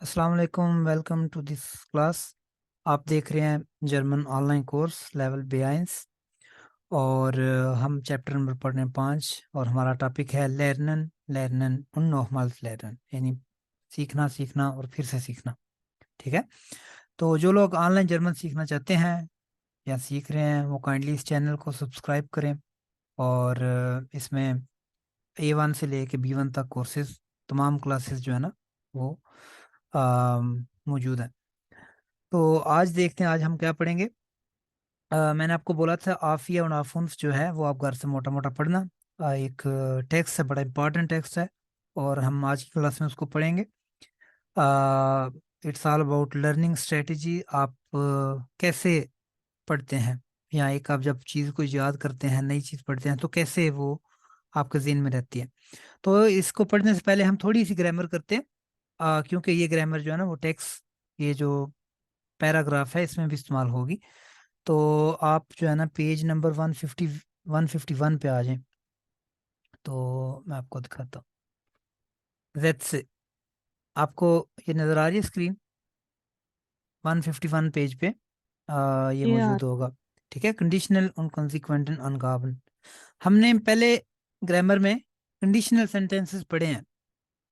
अस्सलाम वालेकुम, welcome to this class. आप देख रहे हैं German online course level B1 और हम चैप्टर नंबर पढ़ रहे हैं 5 और हमारा टॉपिक है लर्नन लर्नन und nochmals lernen, यानी सीखना सीखना और फिर से सीखना। ठीक है, तो जो लोग ऑनलाइन जर्मन सीखना चाहते हैं या सीख रहे हैं वो काइंडली इस चैनल को सब्सक्राइब करें और इसमें A1 से लेके B1 तक कोर्सेज तमाम क्लासेस जो है ना वो मौजूद है। तो आज देखते हैं आज हम क्या पढ़ेंगे। मैंने आपको बोला था आफिया और आफुन्स जो है वो आप घर से मोटा मोटा पढ़ना। एक टेक्स्ट है, बड़ा इंपॉर्टेंट टेक्स्ट है और हम आज की क्लास में उसको पढ़ेंगे। It's all about learning strategy. आप कैसे पढ़ते हैं या एक आप जब चीज़ को याद करते हैं, नई चीज़ पढ़ते हैं तो कैसे वो आपके ज़हन में रहती है। तो इसको पढ़ने से पहले हम थोड़ी सी ग्रामर करते हैं, क्योंकि ये ग्रामर जो है ना वो टेक्स्ट, ये जो पैराग्राफ है इसमें भी इस्तेमाल होगी। तो आप जो है ना पेज नंबर 151 पे आ जाएं। तो मैं आपको दिखाता हूँ जेड से। आपको ये नज़र आ रही है स्क्रीन 151 पेज पे, ये यार मौजूद होगा। ठीक है, कंडीशनल और कॉन्सिक्वेंट अनगाबन। हमने पहले ग्रामर में कंडीशनल सेंटेंसेस पढ़े हैं।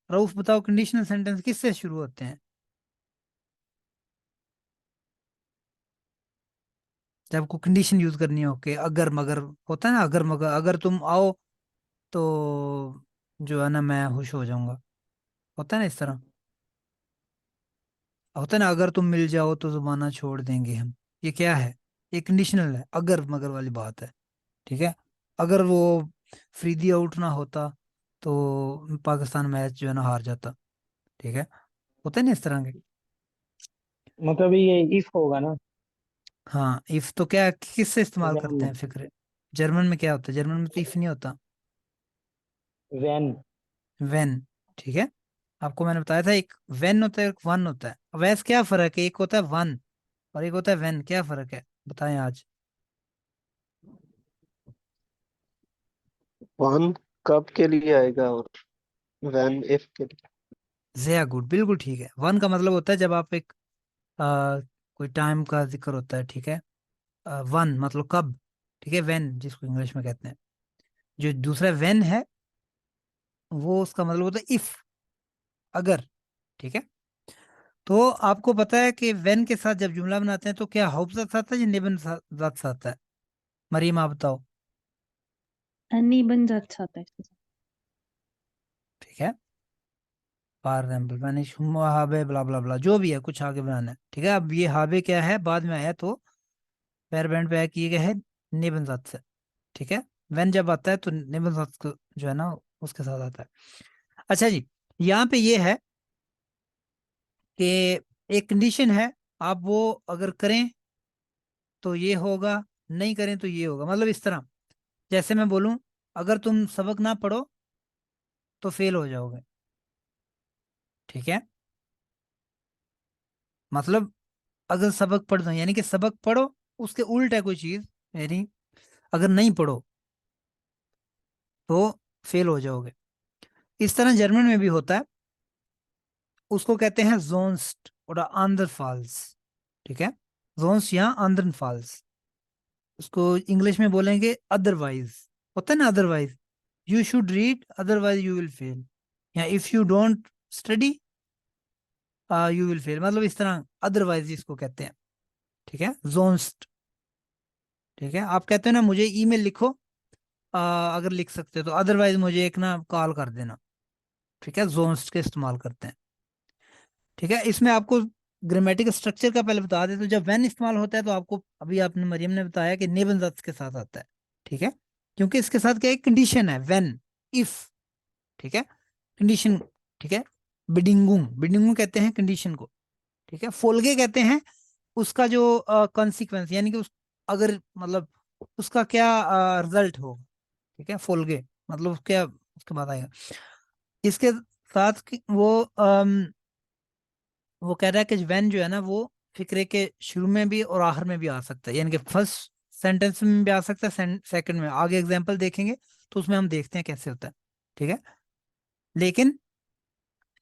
रऊफ बताओ, कंडीशनल सेंटेंस किससे शुरू होते हैं? जब आपको कंडीशन यूज करनी हो कि अगर मगर होता है ना, अगर मगर, अगर तुम आओ तो जो है ना मैं खुश हो जाऊंगा, होता है ना इस तरह। होता है ना, अगर तुम मिल जाओ तो जुबाना छोड़ देंगे हम। ये क्या है? ये कंडीशनल है, अगर मगर वाली बात है। ठीक है, अगर वो फरीदी आउट ना होता तो पाकिस्तान मैच जो है ना हार जाता। ठीक है, होता है ना इस तरह के। मतलब ये इफ होगा ना। हाँ, इफ तो क्या किससे इस्तेमाल करते वैन हैं फिक्र? जर्मन में क्या होता है? जर्मन में तो इफ नहीं होता, वैन वेन। ठीक है, आपको मैंने बताया था एक वेन होता है एक वन होता है। अब वैसे क्या फर्क है? एक होता है वन और एक होता है वेन, क्या फर्क है बताएं आज। वन कब के लिए आएगा और वैन इफ के लिए। जया गुड, बिल्कुल ठीक है। वन का मतलब होता है जब आप एक कोई टाइम का जिक्र होता है। ठीक है, वन मतलब कब। ठीक है, वेन जिसको इंग्लिश में कहते हैं। जो दूसरा वेन है वो उसका मतलब होता है इफ, अगर। ठीक है, तो आपको पता है कि वेन के साथ जब जुमला बनाते हैं तो क्या हाउस साथ आता है या निबंध साथ आता है? मरियम आप बताओ। निबंध अच्छा आता है इसके साथ। ठीक है, फॉर एग्जाम्पल मैंने हाबे ब्ला ब्ला ब्ला जो भी है कुछ आगे बनाना है। ठीक है, अब ये हाबे क्या है, बाद में आया तो पैर बैंड पे किए गए है निबंध साथ से। ठीक है, वेन जब आता है तो निबंध साथ जो है ना उसके साथ आता है। अच्छा जी, यहाँ पे ये है कि एक कंडीशन है, आप वो अगर करें तो ये होगा, नहीं करें तो ये होगा। मतलब इस तरह, जैसे मैं बोलूं अगर तुम सबक ना पढ़ो तो फेल हो जाओगे। ठीक है, मतलब अगर सबक पढ़ दो यानी कि सबक पढ़ो, उसके उल्ट है कोई चीज, यानी अगर नहीं पढ़ो तो फेल हो जाओगे। इस तरह जर्मन में भी होता है, उसको कहते हैं जोन्स्ट और आंदर फॉल्स। ठीक है, जोन्स या आंदर फॉल्स, उसको इंग्लिश में बोलेंगे अदरवाइज। होता है ना otherwise, you should read otherwise you will fail, या if you don't study you will fail, मतलब इस तरह अदरवाइज इसको कहते हैं। ठीक है, जोन्स्ट। ठीक है, आप कहते हो ना मुझे ईमेल लिखो, अगर लिख सकते हो तो, अदरवाइज मुझे एक ना कॉल कर देना। ठीक है, जोन्स के इस्तेमाल करते हैं। ठीक है, इसमें आपको ग्रामेटिकल स्ट्रक्चर का पहले बता दें तो जब व्हेन इस्तेमाल होता है तो आपको अभी आपने मरियम ने बताया कि निबंध के साथ आता है। ठीक है, क्योंकि इसके साथ क्या एक कंडीशन है, व्हेन, इफ। ठीक है, कंडीशन। ठीक है, बिडिंगुम बिडिंगुम कहते हैं कंडीशन को। ठीक है, फोल्गे कहते हैं उसका जो कॉन्सिक्वेंस, यानी कि उस अगर मतलब उसका क्या रिजल्ट हो। ठीक है, फोल्गे मतलब क्या उसके बाद आएगा। इसके साथ वो कह रहा है कि वैन जो है ना वो फिक्रे के शुरू में भी और आखिर में भी आ सकता है, यानी कि फर्स्ट सेंटेंस में भी आ सकता है, सेकंड में। आगे एग्जांपल देखेंगे तो उसमें हम देखते हैं कैसे होता है। ठीक है, लेकिन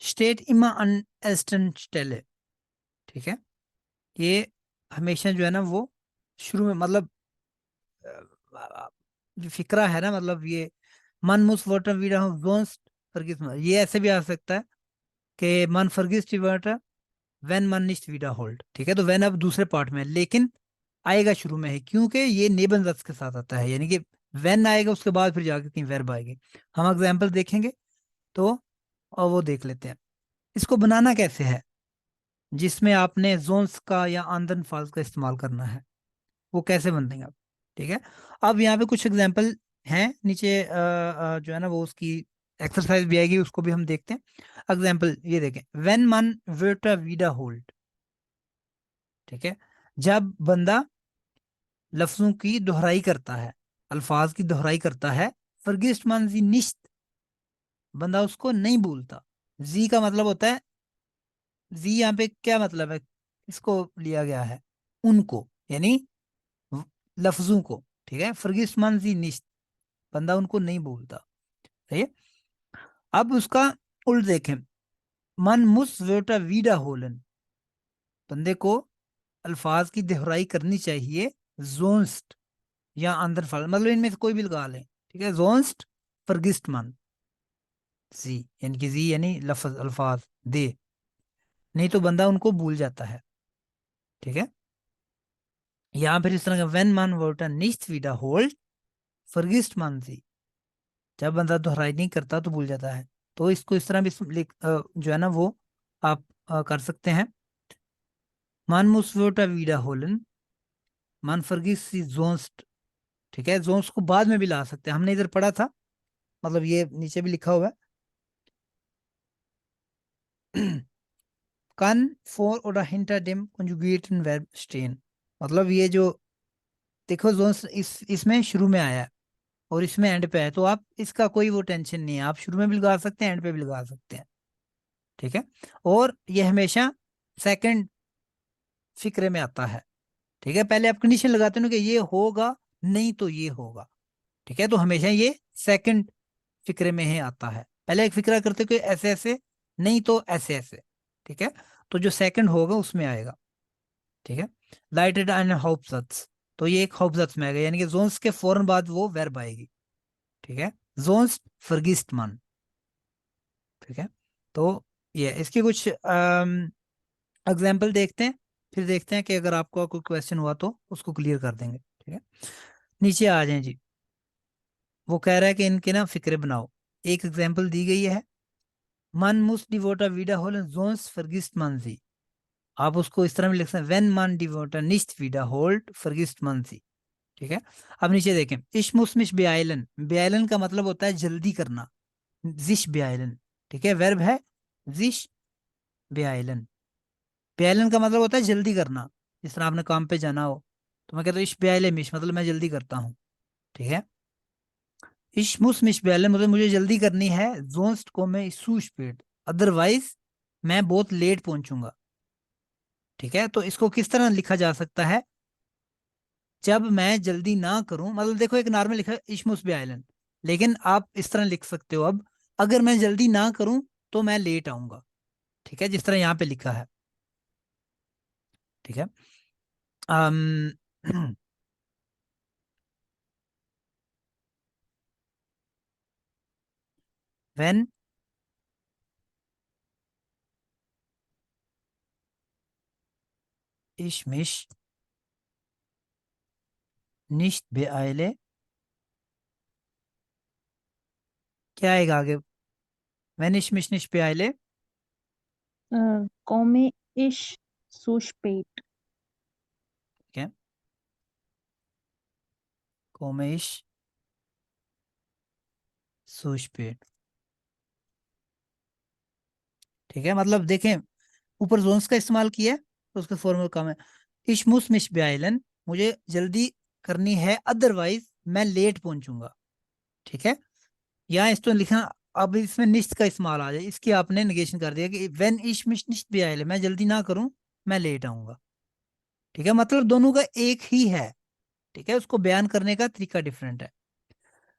स्टेट इमा अन एस्टन स्टेले, ठीक है। ये हमेशा जो है ना वो शुरू में मतलब जो फिक्रा है ना, मतलब ये मन मुस वाटर वीडा जोन्स फर्गिस, ये ऐसे भी आ सकता है कि मन फर्गिस वाटर वेन मन निस्ट वीडा होल्ड, ठीक है। तो वेन अब दूसरे पार्ट में है, लेकिन आएगा शुरू में है क्योंकि ये नेबन रस के साथ आता है, यानी कि वेन आएगा उसके बाद फिर जाके कहीं वर्ब आएगी। हम एग्जाम्पल देखेंगे तो और वो देख लेते हैं इसको बनाना कैसे है, जिसमें आपने जोन्स का या आंदन फाल्स का इस्तेमाल करना है, वो कैसे बनते हैं आप, ठीक है। अब यहाँ पे कुछ एग्जाम्पल हैं नीचे, जो है ना वो उसकी एक्सरसाइज भी आएगी, उसको भी हम देखते हैं। एग्जाम्पल ये देखें, वेन मन वेटा वीडा होल्ड, ठीक है। जब बंदा लफ्जों की दोहराई करता है, अल्फाज की दोहराई करता है, फर्गिस्ट मन जी निश्त, बंदा उसको नहीं भूलता। जी का मतलब होता है, जी यहाँ पे क्या मतलब है, इसको लिया गया है उनको, यानी व- लफ्जों को, ठीक है। फर्गिस्ट मन जी निश्त, बंदा उनको नहीं भूलता, सही है। अब उसका उल्ट देखें, मन मुस वेटा वीडा होलन, बंदे को अल्फाज की दोहराई करनी चाहिए, जोन्स्ट या अंदर फल, मतलब इनमें से कोई भी लगा लें, ठीक है। जोन्स्ट फर्गिस्ट मन जी, यानी कि जी यानी लफ्ज अल्फाज दे, नहीं तो बंदा उनको भूल जाता है, ठीक है। यहाँ फिर इस तरह का वेन मन वर्टा निश्त विदा होल्ड फर्गिस्ट मन जी, जब बंदा दोहराई नहीं करता तो भूल जाता है। तो इसको इस तरह भी जो है ना वो आप कर सकते हैं, मान मुस्वोटा वीडा होलन, मान फर्गिस सी जोन्स्ट, ठीक है। जोन्स को बाद में भी ला सकते हैं, हमने इधर पढ़ा था, मतलब ये नीचे भी लिखा हुआ है। कन फोर और हिंटा डेम कंजुगेट वर्ब स्टेन, मतलब ये जो देखो जोन्स इसमें शुरू में आया है और इसमें एंड पे है, तो आप इसका कोई वो टेंशन नहीं है, आप शुरू में भी लगा सकते हैं, एंड पे भी लगा सकते हैं, ठीक है। और ये हमेशा सेकंड फिक्रे में आता है, ठीक है। पहले आप कंडीशन लगाते हो ना कि ये होगा, नहीं तो ये होगा, ठीक है। तो हमेशा ये सेकंड फिक्रे में ही आता है, पहले एक फिक्रा करते हो कि ऐसे ऐसे, नहीं तो ऐसे ऐसे, ठीक है। तो जो सेकंड होगा उसमें आएगा, ठीक है। लाइटेड एंड हाउपसट्स, तो ये एक हाउपसट्स में आएगा, यानी कि जोन्स के फौरन बाद वो वर्ब आएगी, ठीक है। जोन्स फर्गिस्ट मन, ठीक है। तो ये इसके कुछ एग्जाम्पल देखते हैं, फिर देखते हैं कि अगर आपको कोई क्वेश्चन हुआ तो उसको क्लियर कर देंगे, ठीक है। नीचे आ जाएं जी, वो कह रहा है कि इनके ना फिक्रे बनाओ। एक एग्जाम्पल दी गई है, मन मुस डिवोटा वीडा होलन जोन्स फर्गिस्ट मन सी, आप उसको इस तरह भी लिख सकते हैं, वेन मन डिवोटा निस्ट वीडा होल्ड फर्गिस्ट मन सी, ठीक है। अब नीचे देखें, इश्मुसमिश बेआइलन, बेआइलन का मतलब होता है जल्दी करना, जिश बेआइलन, ठीक है। वर्ब है जिश बेआइलन, बेआइलन का मतलब होता है जल्दी करना, जिस तरह आपने काम पे जाना हो तो मैं कहता हूँ इश बेआइले मिश, मतलब मैं जल्दी करता हूँ, ठीक है। इश्मुस मिश बेआइलन मतलब मुझे जल्दी करनी है, जोन्स्ट को मैं इशू स्पीड, अदरवाइज मैं बहुत लेट पहुंचूंगा, ठीक है। तो इसको किस तरह लिखा जा सकता है, जब मैं जल्दी ना करूं, मतलब देखो एक नॉर्मल लिखा है इश्मुस बे आइलैंड, लेकिन आप इस तरह लिख सकते हो, अब अगर मैं जल्दी ना करूं तो मैं लेट आऊंगा, ठीक है, जिस तरह यहाँ पे लिखा है, ठीक है। अम when ich mich nicht beeile, क्या आएगा आगे, wenn ich mich nicht beeile, Komme ich zu spät? ठीक है, komme ich zu spät, ठीक है। मतलब देखें ऊपर जोन्स का इस्तेमाल किया है तो उसका फॉर्मल काम है, ich muss mich beeilen, मुझे जल्दी करनी है, अदरवाइज मैं लेट पहुंचूंगा, ठीक है। यहाँ इस तो लिखना, अब इसमें निश्चित का इस्तेमाल आ जाए, इसकी आपने निगेशन कर दिया कि वेन इश मिश निश्चित भी आए, मैं जल्दी ना करूं मैं लेट आऊंगा, ठीक है। मतलब दोनों का एक ही है, ठीक है, उसको बयान करने का तरीका डिफरेंट है।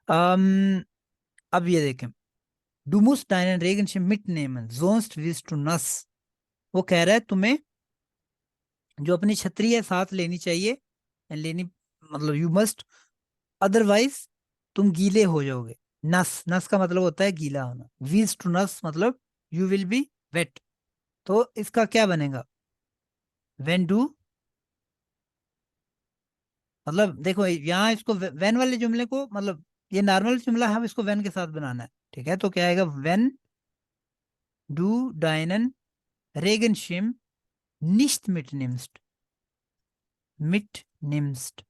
अम अब ये देखें, Du musst deinen Regenschirm mitnehmen, sonst wirst du nass। वो कह रहा है तुम्हें जो अपनी छतरी है साथ लेनी चाहिए, लेनी मतलब यू मस्ट, अदरवाइज तुम गीले हो जाओगे। नस, नस का मतलब होता है गीला होना। वीज टू नस मतलब यू विल बी वेट। तो इसका क्या बनेगा? वेन डू, मतलब देखो यहाँ इसको वेन वाले जुमले को, मतलब ये नॉर्मल जुमला है, हम इसको वेन के साथ बनाना है। ठीक है, तो क्या आएगा? वेन डू डाइनन रेगनशिम निश्त मिट निम्स्ट, मिट निम्स्ट।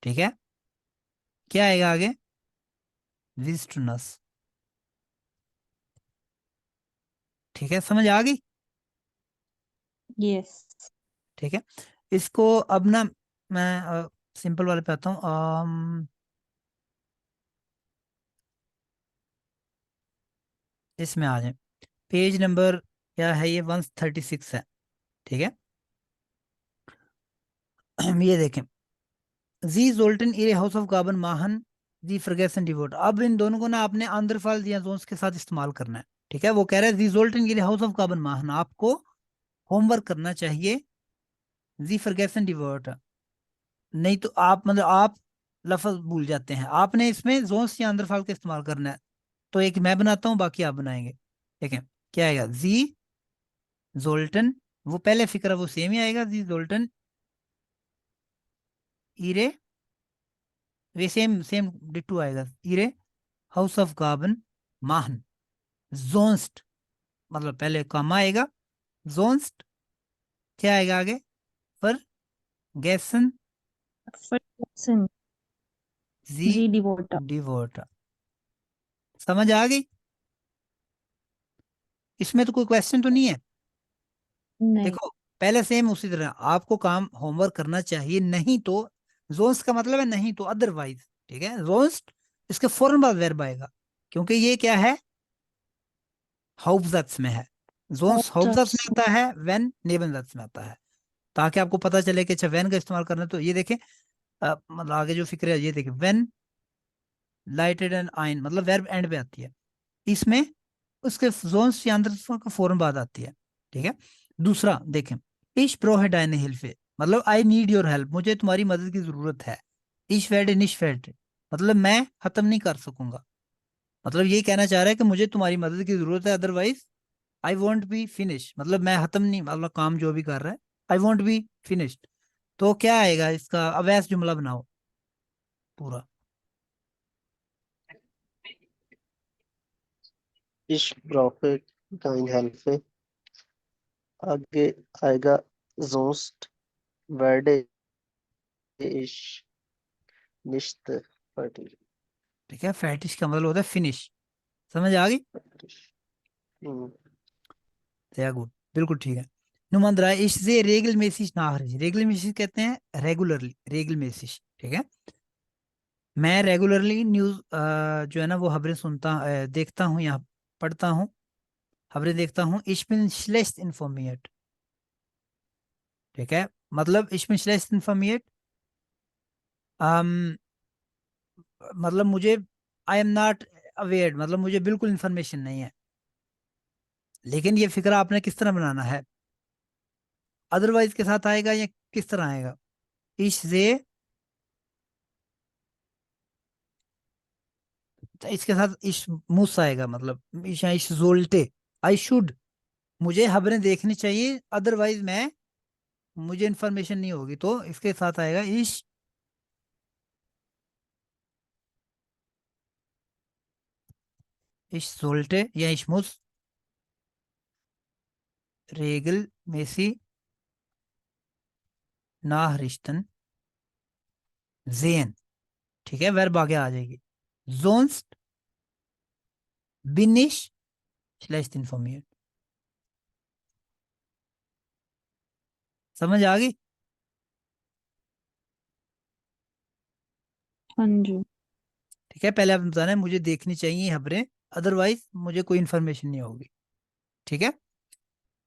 ठीक है, क्या आएगा आगे? विज टू नस। ठीक है, समझ आ गई? Yes. ठीक है, इसको अब ना मैं सिंपल वाले पे आता हूँ। इसमें आ जाए, पेज नंबर क्या है ये? 136 है। ठीक है, ये देखें, जी जोल्टन इरे हाउस ऑफ गाबन माहन जी फर्गेसन डिवोट। अब इन दोनों को ना आपने आंध्रफाल दिया जोन्स के साथ इस्तेमाल करना है। ठीक है, वो कह रहा है जी जोल्टन इरे हाउस ऑफ गाबन माहन, आपको होमवर्क करना चाहिए जी फर्गेसन डिवोट। नहीं तो आप मतलब आप लफज भूल जाते हैं, आपने इसमें जोन्स या आंध्रफाल का इस्तेमाल करना है। तो एक मैं बनाता हूँ, बाकी आप बनाएंगे। ठीक है, क्या आएगा? जी जोल्टन, वो पहले फिक्र वो सेम ही आएगा, जी जोल्टन इरे, वे सेम सेम डिट्टू आएगा। इरे हाउस ऑफ गार्बन माहन जोन्स्ट, मतलब पहले कॉमा आएगा, जोन्स्ट, क्या आएगा आगे? पर गैसन Ferguson. जी G Devota. डिवोट। समझ आ गई? इसमें तो कोई क्वेश्चन तो नहीं है। नहीं. देखो पहले सेम उसी तरह आपको काम होमवर्क करना चाहिए, नहीं तो, जोन्स का मतलब है नहीं तो, अदरवाइज। ठीक है, जोन्स्ट इसके फौरन बाद वर्ब आएगा, क्योंकि ये क्या है? हाउफजात में है। जोन्स हाउफजात में Hauptsatz. आता है, वेन नेबनजात में आता है। ताकि आपको पता चले कि अच्छा वेन का इस्तेमाल करना है, तो ये देखें, मतलब आगे जो फिक्र है ये देखें, वेन लाइटेड एंड आइन मतलब वर्ब एंड पे आती है, इसमें उसके जोन्स या अंदर का फौरन बाद आती है। ठीक है, दूसरा देखें, इश ब्रो है डायने हिल्फे, मतलब आई नीड योर हेल्प, मुझे तुम्हारी मदद की जरूरत है। इश वेड निश वेड, मतलब मैं खत्म नहीं कर सकूंगा, मतलब ये कहना चाह रहा है कि मुझे तुम्हारी मदद की जरूरत है, otherwise I won't be finish, मतलब मैं खत्म नहीं, मतलब काम जो भी कर रहा है, आई वॉन्ट बी फिनिश्ड। तो क्या आएगा इसका? अवैध जुमला बनाओ पूरा। Ich brauche deine Hilfe। आगे आएगा sonst werde ich nicht fertig। ठीक है, फैटिश का मतलब होता है फिनिश। समझ आ गई? हम्म, sehr gut, बिल्कुल ठीक है। Nummer 3, ich sehe regelmäßig Nachrichten, regelmäßig कहते हैं रेगुलरली, regelmäßig। ठीक है, मैं रेगुलरली न्यूज जो है ना वो खबरें सुनता देखता हूँ या पढ़ता हूँ, खबरें देखता हूँ। ich bin schlecht informiert। ठीक है, मतलब ich bin schlecht informiert, अम, मतलब मुझे, आई एम नॉट अवेयर, मतलब मुझे बिल्कुल इंफॉर्मेशन नहीं है। लेकिन ये फिक्रा आपने किस तरह बनाना है? अदरवाइज के साथ आएगा या किस तरह आएगा? ich sehe, तो इसके साथ इश मुस आएगा, मतलब इश जोल्टे, आई शुड, मुझे खबरें देखनी चाहिए, अदरवाइज मैं, मुझे इंफॉर्मेशन नहीं होगी, तो इसके साथ आएगा इश जोल्टे या इश मुस रेगल मेसी नाहरिश्तन जेन। ठीक है, वर्ब आगे आ जाएगी, जोन्स बिनिश स्लेस्ट इंफॉर्मिएट। समझ आ गई? हाँ जी. ठीक है, पहले आप बताना है मुझे देखनी चाहिए खबरें, अदरवाइज मुझे कोई इंफॉर्मेशन नहीं होगी। ठीक है,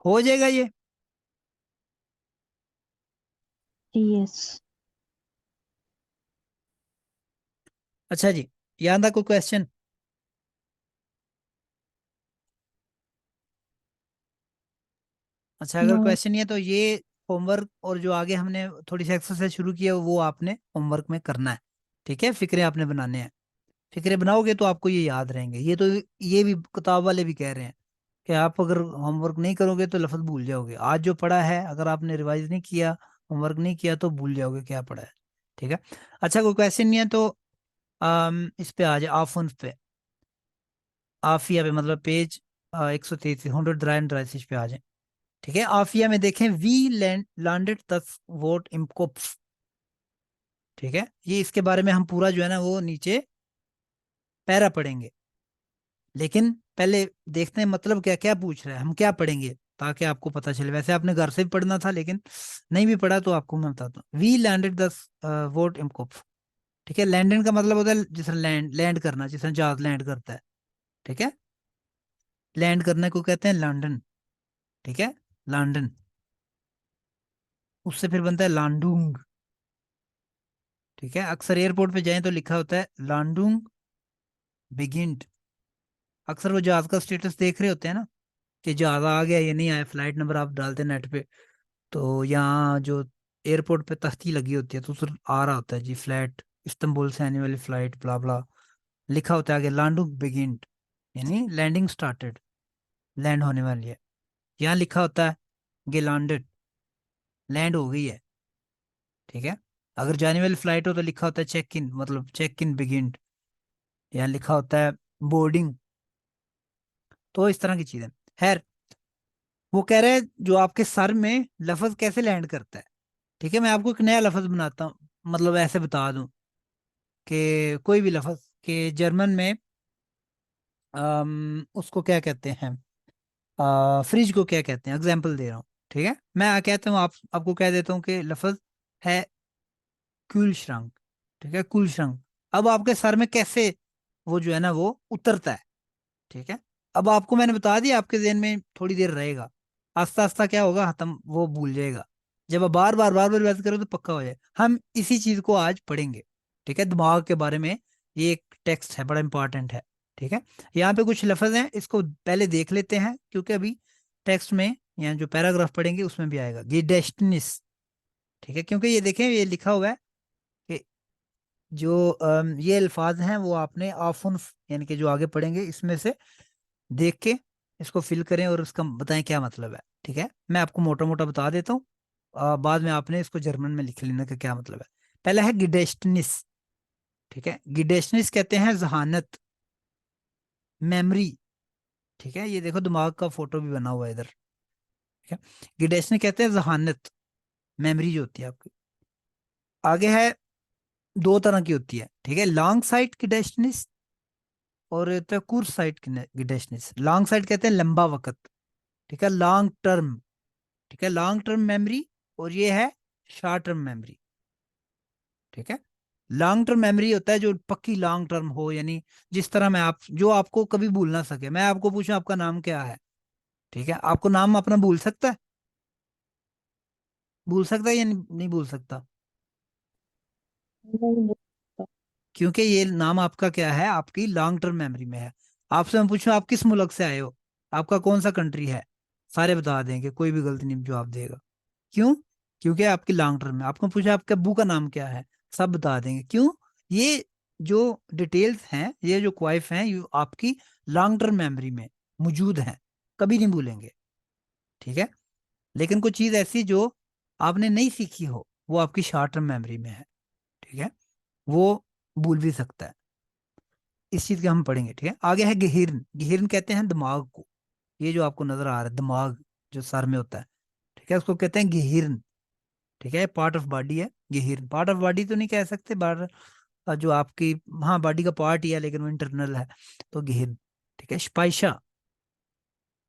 हो जाएगा ये। Yes. अच्छा जी, यहाँ था कोई क्वेश्चन? अच्छा, अगर नो। क्वेश्चन नहीं है तो ये होमवर्क और जो आगे हमने थोड़ी सी एक्सरसाइज शुरू की है वो आपने होमवर्क में करना है। ठीक है, फिक्रे आपने बनाने हैं। फिक्रे बनाओगे तो आपको ये याद रहेंगे। ये भी किताब वाले भी कह रहे हैं कि आप अगर होमवर्क नहीं करोगे तो लफ्ज भूल जाओगे। आज जो पढ़ा है अगर आपने रिवाइज नहीं किया, होमवर्क नहीं किया, तो भूल जाओगे क्या पढ़ा है। ठीक है। अच्छा, कोई क्वेश्चन नहीं है तो इस पे आ जाए, आफुन पे, आफिया पे, मतलब पेज 133, 133 पे आ जाए। ठीक है, आफिया में देखें, वी लैंडेड दस वोट इमकोप्स। ठीक है, ये इसके बारे में हम पूरा जो है ना वो नीचे पैरा पढ़ेंगे। लेकिन पहले देखते हैं मतलब क्या क्या पूछ रहा है, हम क्या पढ़ेंगे ताकि आपको पता चले। वैसे आपने घर से भी पढ़ना था लेकिन नहीं भी पढ़ा तो आपको मैं बताता हूँ। वी लैंडेड द वोट इमकोप। ठीक है, लैंडेड का मतलब होता है जिसने लैंड करना, जिसने जहाज लैंड करता है। ठीक है, लैंड करने को कहते हैं लंदन। ठीक है, लंदन, उससे फिर बनता है लांडूंग। ठीक है, अक्सर एयरपोर्ट पे जाएं तो लिखा होता है लांडूंग बिगिंट। अक्सर वो जहाज का स्टेटस देख रहे होते हैं ना कि जहाज आ गया ये नहीं आया, फ्लाइट नंबर आप डालते हैं नेट पे, तो यहाँ जो एयरपोर्ट पे तख्ती लगी होती है तो उस पर आ रहा होता है जी फ्लाइट इस्तांबुल से आने वाली फ्लाइट ब्ला ब्ला, लिखा होता है आगे लांडूंग बिगिंट, यानी लैंडिंग स्टार्टेड, लैंड होने वाली है। यहाँ लिखा होता है गेलैंडेड, लैंड हो गई है। ठीक है, अगर जाने वाली फ्लाइट हो तो लिखा होता है चेक इन, मतलब चेक इन बिगिंट। यहाँ लिखा होता है बोर्डिंग। तो इस तरह की चीजें। खैर, वो कह रहे हैं जो आपके सर में लफ्ज कैसे लैंड करता है। ठीक है, मैं आपको एक नया लफ्ज बनाता हूँ, मतलब ऐसे बता दूं कि कोई भी लफ्ज के जर्मन में उसको क्या कहते हैं, फ्रिज को क्या कहते हैं, एग्जाम्पल दे रहा हूँ। ठीक है, मैं कहता हूँ आपको कह देता हूँ कि लफ्ज है कूल श्रंक। ठीक है, कूल श्रंक। अब आपके सर में कैसे वो जो है ना वो उतरता है। ठीक है, अब आपको मैंने बता दिया, आपके जहन में थोड़ी देर रहेगा, आस्ता आस्ता क्या होगा, खत्म, वो भूल जाएगा। जब आप बार बार वैसे करो तो पक्का हो जाए। हम इसी चीज को आज पढ़ेंगे। ठीक है, दिमाग के बारे में ये एक टेक्स्ट है, बड़ा इंपॉर्टेंट है। ठीक है, यहाँ पे कुछ लफ्ज हैं, इसको पहले देख लेते हैं क्योंकि अभी टेक्स्ट में यहाँ जो पैराग्राफ पढ़ेंगे उसमें भी आएगा ये डेस्टिनिस। ठीक है, क्योंकि ये देखें ये लिखा हुआ है कि जो ये अल्फाज हैं वो आपने ऑफन, यानी कि जो आगे पढ़ेंगे इसमें से देख के इसको फिल करें और उसका बताएं क्या मतलब है। ठीक है, मैं आपको मोटा मोटा बता देता हूँ, बाद में आपने इसको जर्मन में लिख लेना का क्या मतलब है। पहला है गिडेस्टनिस। ठीक है, गिडेस्टनिस कहते हैं जहानत, मेमोरी। ठीक है, ये देखो दिमाग का फोटो भी बना हुआ है इधर। ठीक है, गिडेस्टनिस कहते हैं जहानत, मेमोरी जो होती है आपकी। आगे है, दो तरह की होती है। ठीक है, लॉन्ग साइट गिडेस्टनिस और होता है कुर्स साइट गिडेस्टनिस। लॉन्ग साइट कहते हैं लंबा वक्त। ठीक है, लॉन्ग टर्म। ठीक है, लॉन्ग टर्म मेमोरी। और ये है शॉर्ट टर्म मेमोरी। ठीक है, लॉन्ग टर्म मेमोरी होता है जो पक्की लॉन्ग टर्म हो, यानी जिस तरह मैं आप जो आपको कभी भूल ना सके। मैं आपको पूछूं आपका नाम क्या है, ठीक है, आपको नाम अपना भूल सकता है, भूल सकता है या नहीं भूल सकता? नहीं बोलता। क्योंकि ये नाम आपका क्या है, आपकी लॉन्ग टर्म मेमोरी में है। आपसे मैं पूछूं आप किस मुल्क से आए हो, आपका कौन सा कंट्री है, सारे बता देंगे, कोई भी गलती नहीं जवाब देगा। क्यों? क्योंकि आपकी लॉन्ग टर्म में। आपको पूछा आपके अब्बू का नाम क्या है, सब बता देंगे। क्यों? ये जो डिटेल्स हैं, ये जो क्वाइफ हैं, ये आपकी लॉन्ग टर्म मेमोरी में मौजूद हैं, कभी नहीं भूलेंगे। ठीक है, लेकिन कुछ चीज ऐसी जो आपने नहीं सीखी हो वो आपकी शॉर्ट टर्म मेमोरी में है। ठीक है, वो भूल भी सकता है। इस चीज के हम पढ़ेंगे। ठीक है, आगे है गहिर्न। गहिर्न कहते हैं दिमाग को, ये जो आपको नजर आ रहा है दिमाग जो सर में होता है। ठीक है, उसको कहते हैं गहिर्न। ठीक है, पार्ट ऑफ बॉडी है गहीर। पार्ट ऑफ बॉडी तो नहीं कह सकते, बार जो आपकी, हाँ बॉडी का पार्ट ही है लेकिन वो इंटरनल है, तो गहीर। ठीक है, स्पाइशा,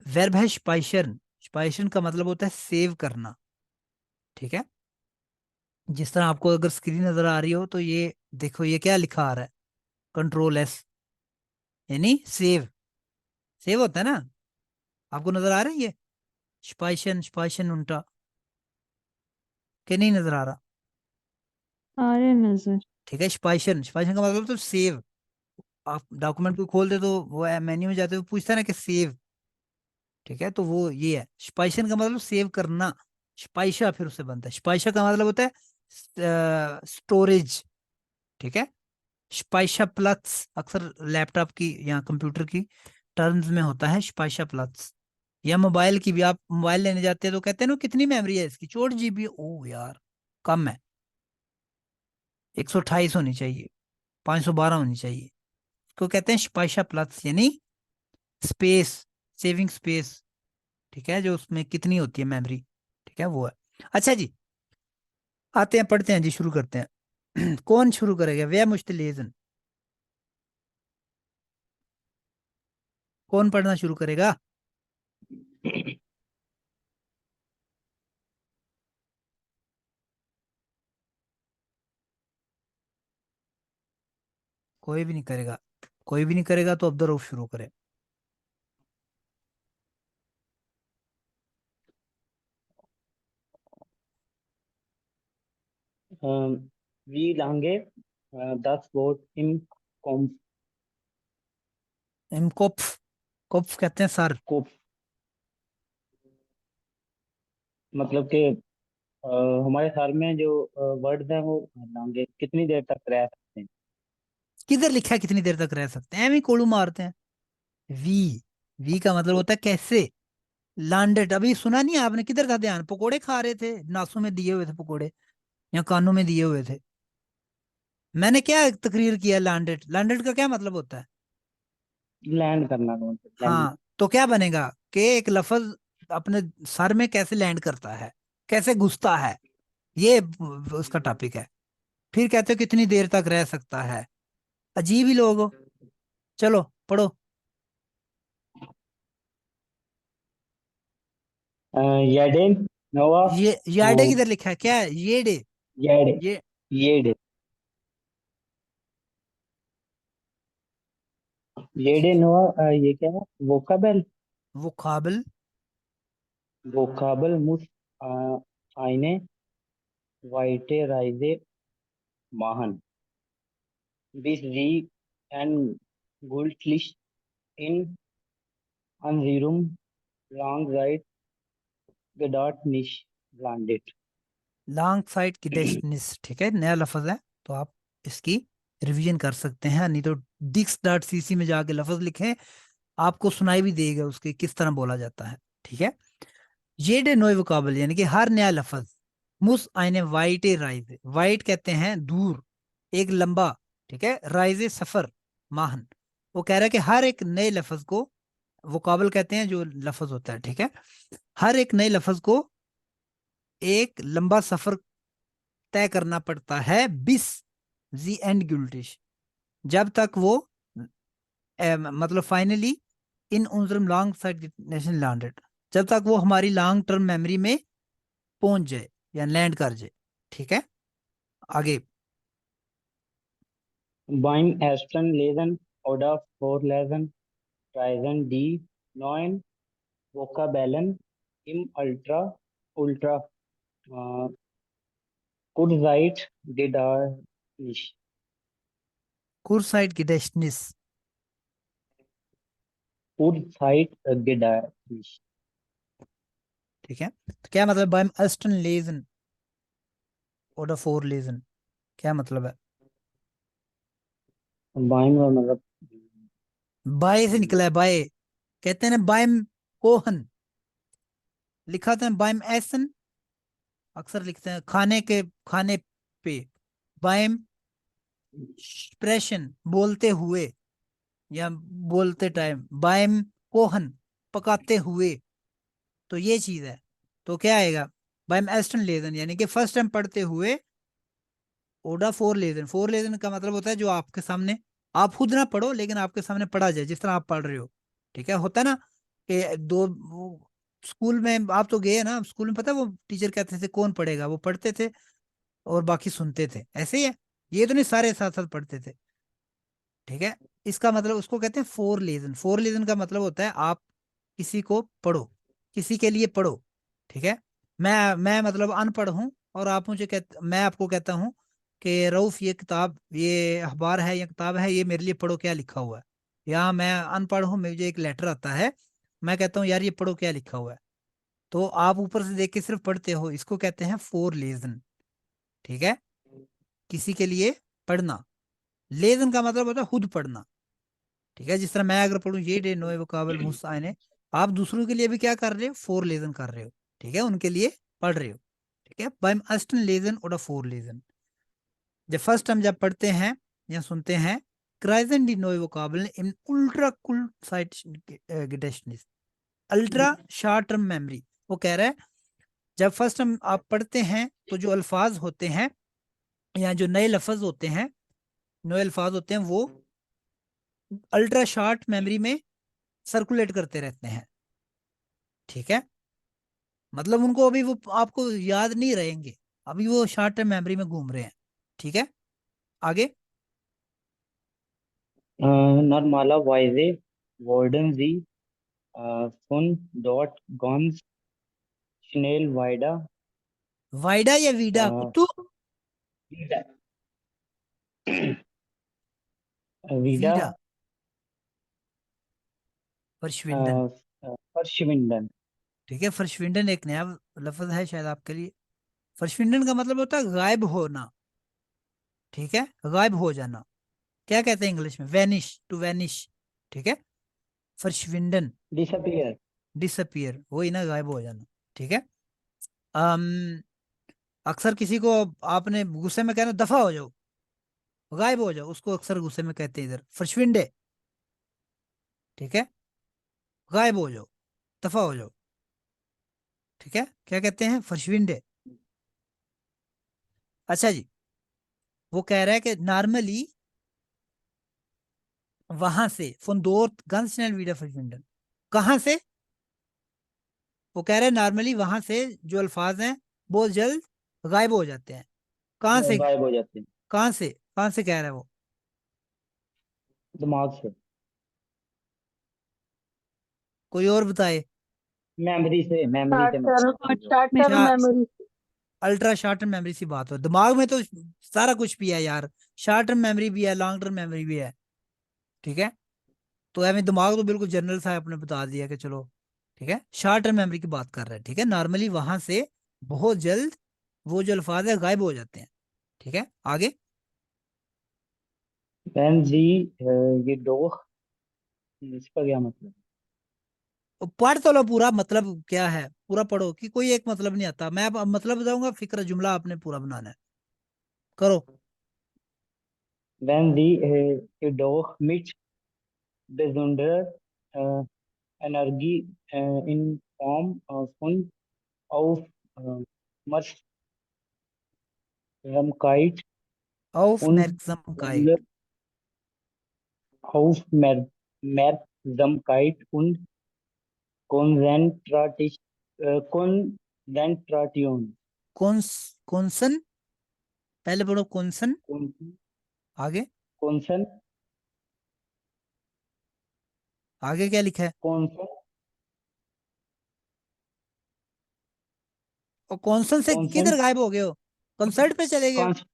वर्ब है स्पाइशन। स्पाइशन का मतलब होता है सेव करना। ठीक है, जिस तरह आपको अगर स्क्रीन नजर आ रही हो तो ये देखो ये क्या लिखा आ रहा है, कंट्रोल एस, यानी सेव। सेव होता है ना, आपको नजर आ रहा है ये स्पाइशन, स्पाइशन उल्टा के नहीं नजर आ रहा? आ रहे नजर। ठीक है, स्पाइशन, स्पाइशन का मतलब तो सेव। आप डॉक्यूमेंट को खोल दे तो वो मेन्यू में जाते हुए पूछता है ना कि सेव, ठीक है, तो वो ये है। स्पाइशन का मतलब सेव करना, स्पाइशा फिर उससे बनता है। स्पाइशा का मतलब होता है स्टोरेज, ठीक है। स्पाइशा प्लस अक्सर लैपटॉप की या कंप्यूटर की टर्म्स में होता है स्पाइशा प्लस। या मोबाइल की भी, आप मोबाइल लेने जाते हैं तो कहते हैं ना कितनी मेमोरी है इसकी, 64 GB। ओ यार कम है, 128 होनी चाहिए, 512 होनी चाहिए। इसको कहते हैं स्पाइशा प्लस, यानी स्पेस, सेविंग स्पेस, ठीक है, जो उसमें कितनी होती है मेमोरी, ठीक है वो है। अच्छा जी, आते हैं पढ़ते हैं जी, शुरू करते हैं। कौन शुरू करेगा? वे मुश्तलेजन, कौन पढ़ना शुरू करेगा? कोई भी नहीं करेगा, कोई भी नहीं करेगा तो अब्दुल रऊफ शुरू करे। Wie lange das Wort im Kopf, इमकोप्फ, कोप्फ कहते हैं सर। Kopf मतलब कि अ, हमारे सर में जो वर्ड्स हैं वो लांगे कितनी देर तक रह सकते हैं। किधर लिखा है कितनी देर तक रह सकते हैं? एम ही कोड़ू मारते हैं। वी, वी का मतलब होता है कैसे। लैंडेड, अभी सुना नहीं आपने? किधर था ध्यान? पकोड़े खा रहे थे, नासों में दिए हुए थे पकोड़े, या कानों में दिए हुए थे। मैंने क्या तकरीर किया? लैंडेड, लैंडेड का क्या मतलब होता है? लैंड करना कौन सा लैंड। हाँ, तो क्या बनेगा कि एक लफ्ज अपने सर में कैसे लैंड करता है, कैसे घुसता है, ये उसका टॉपिक है। फिर कहते हो कितनी देर तक रह सकता है। अजीब ही लोग हो। चलो पढ़ो। येडेन नोवा ये यार्डे किधर लिखा है? क्या है ये डे? येडे ये येडे येडे नोवा ये क्या है वोकाबल वो काबिल। वोकाबल मुस आईने वाइटे राइजे माहन bis sie en Guldlicht in Anzirum Langzeit gedacht nicht landet। Long side की डेस्टिनीज, ठीक है, नया लफ्ज है, तो आप इसकी रिवीजन कर सकते हैं, नहीं तो डिक्स डॉट सीसी में जाके लफ्ज लिखें, आपको सुनाई भी देगा उसके किस तरह बोला जाता है, ठीक है। ये डे नोए वोकाबल, यानी कि हर नया लफ्ज। मुस आइने वाइटे राइजे, वाइट कहते हैं दूर, एक लंबा, ठीक है, राइजे सफर, माहन। वो कह रहा है कि हर एक नए लफ्ज को, वोकाबल कहते हैं जो लफ्ज होता है, ठीक है, हर एक नए लफ्ज को एक लंबा सफर तय करना पड़ता है, बिस जी एंड गिल्टिश, जब तक वो मतलब फाइनली इन उनसरम लॉन्ग साइड नेशन लैंडेड, जब तक वो हमारी लॉन्ग टर्म मेमोरी में पहुंच जाए या लैंड कर जाए, ठीक है। आगे। Beim ersten Lesen oder Vorlesen reisen die neuen Vokabeln im Ultra Kurzzeitgedächtnis कुरसाइड की डेस्टिनीज, Kurzzeitgedächtnis ठीक है, तो क्या मतलब बाय अस्टन लेजन ओडा फोर लेजन, क्या मतलब है? Beim का मतलब बाय से निकला है, बाय, कहते हैं ना बायम कोहन, लिखा था बायम एसन, अक्सर लिखते हैं खाने के, खाने पे, बायम एक्सप्रेशन, बोलते हुए या बोलते टाइम, बायम कोहन, पकाते हुए, तो ये चीज है। तो क्या आएगा? बायम एस्टन लेजन, यानी कि फर्स्ट टाइम पढ़ते हुए ओडा फोर लेजन। फोर लेजन का मतलब होता है जो आपके सामने, आप खुद ना पढ़ो लेकिन आपके सामने पढ़ा जाए जिस तरह आप पढ़ रहे हो, ठीक है। होता है ना कि स्कूल में आप तो गए ना, स्कूल में पता है वो टीचर कहते थे कौन पढ़ेगा, वो पढ़ते थे और बाकी सुनते थे, ऐसे ही है। ये तो नहीं सारे साथ साथ पढ़ते थे, ठीक है। इसका मतलब उसको कहते हैं फोर लेजन। फोर लेजन का मतलब होता है आप किसी को पढ़ो, किसी के लिए पढ़ो, ठीक है। मैं मतलब अनपढ़ हूं और आप मुझे मैं आपको कहता हूं कि रऊफ ये किताब, ये अखबार है, ये किताब है, ये मेरे लिए पढ़ो, क्या लिखा हुआ है। या मैं अनपढ़ हूं, मुझे एक लेटर आता है मैं कहता हूँ यार ये पढ़ो क्या लिखा हुआ है, तो आप ऊपर से देख के सिर्फ पढ़ते हो, इसको कहते हैं फोर लेजन। ठीक है, किसी के लिए पढ़ना। लेजन का मतलब होता है खुद पढ़ना। ठीक है, जिस तरह मैं अगर पढ़ूं ये डे नोए वोकाबल मुस आने, आप दूसरों के लिए भी क्या कर रहे हो, फोर लेजन कर रहे हो। ठीक है, उनके लिए पढ़ रहे हो। ठीक है, beim ersten Lesen oder Vorlesen, जब फर्स्ट हम जब पढ़ते हैं या सुनते हैं, kreisen die neue Vokabeln im ultra Gedächtnis, ultra short term memory. वो कह रहा है जब फर्स्ट हम आप पढ़ते हैं तो जो अल्फाज होते हैं या जो नए लफ्ज होते हैं, नए अल्फाज होते हैं, वो अल्ट्रा शॉर्ट मेमोरी में सर्कुलेट करते रहते हैं। ठीक है, मतलब उनको अभी वो आपको याद नहीं रहेंगे, अभी वो शॉर्ट टर्म मेमोरी में घूम रहे हैं। ठीक है, आगे। normalerweise wurden sie von dort ganz schnell weiter. वाइडा या वीडा Äh, कुत्तू? wieder, wieder वीडा, फरशविंडन। verschwinden. ठीक है, फरशविंडन एक नया लफ्ज है शायद आपके लिए। फरशविंडन का मतलब होता है गायब होना। ठीक है, गायब हो जाना। क्या कहते हैं इंग्लिश में, वैनिश, टू वैनिश। ठीक है, फरशविंडन, Disappear. डिसअपियर, वही ना, गायब हो जाना। ठीक है। अम अक्सर किसी को आपने गुस्से में कहना दफा हो जाओ, गायब हो जाओ, उसको अक्सर गुस्से में कहते हैं इधर फरशविंडे। ठीक है, गायब हो जाओ, दफा हो जाओ। ठीक है, क्या कहते हैं, फरशविंडे। अच्छा जी, वो कह रहा है कि नॉर्मली वहां से फोन दो गंस वीडियो फरशविंडन, कहां से? वो कह रहे हैं नॉर्मली वहां से जो अल्फाज हैं बहुत जल्द गायब हो जाते हैं। कहां से? गायब हो जाते हैं कहां से कह रहा है वो? दिमाग से, कोई और बताए। मेमोरी से मतलब शॉर्ट शा term memory. Ultra short term memory सी बात हो, दिमाग में तो सारा कुछ भी है यार, शॉर्ट टर्म मेमोरी भी है, लॉन्ग टर्म मेमोरी भी है। ठीक है, तो हमें दिमाग तो बिल्कुल जनरल सा है, आपने बता दिया कि चलो। ठीक है, शॉर्ट टर्म मेमोरी की बात कर रहे हैं। ठीक है, नॉर्मली वहां से बहुत जल्द वो जो अल्फाज है गायब हो जाते हैं। ठीक है, आगे। wenn sie jedoch, इसका क्या मतलब? पढ़ तो लो पूरा, मतलब क्या है पूरा पढ़ो, कि कोई एक मतलब नहीं आता। मैं अब मतलब बताऊंगा, फिक्र जुमला आपने पूरा बनाना है, करो। wenn sie jedoch mit besonderer äh, Energie in Form von Aufmerksamkeit und Aufmerksamkeit, Aufmerksamkeit und Konzentration. कौन कौनसन, पहले पढ़ो कौनसन, आगे। Konzen, आगे क्या लिखा है? Konzen, और कौनसन से Konzen, किधर गायब हो गए हो, कंसर्ट पे चले गए हो? Konzen,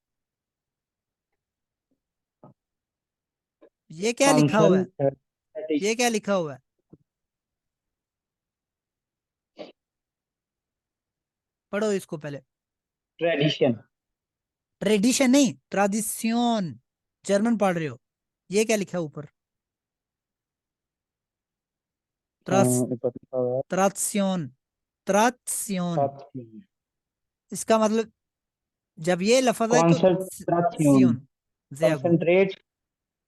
ये क्या लिखा हुआ है, ये क्या लिखा हुआ है? पढ़ो इसको पहले। tradition. ट्रेडिशन नहीं, ट्राडिशन, जर्मन पढ़ रहे हो। ये क्या लिखा है ऊपर? त्रास, ऊपर लिखा हुआ है त्रात्स्योन, त्रात्स्योन। concentrate, इसका मतलब जब ये लफज है तो concentration, सियोन, जयागो, concentrate,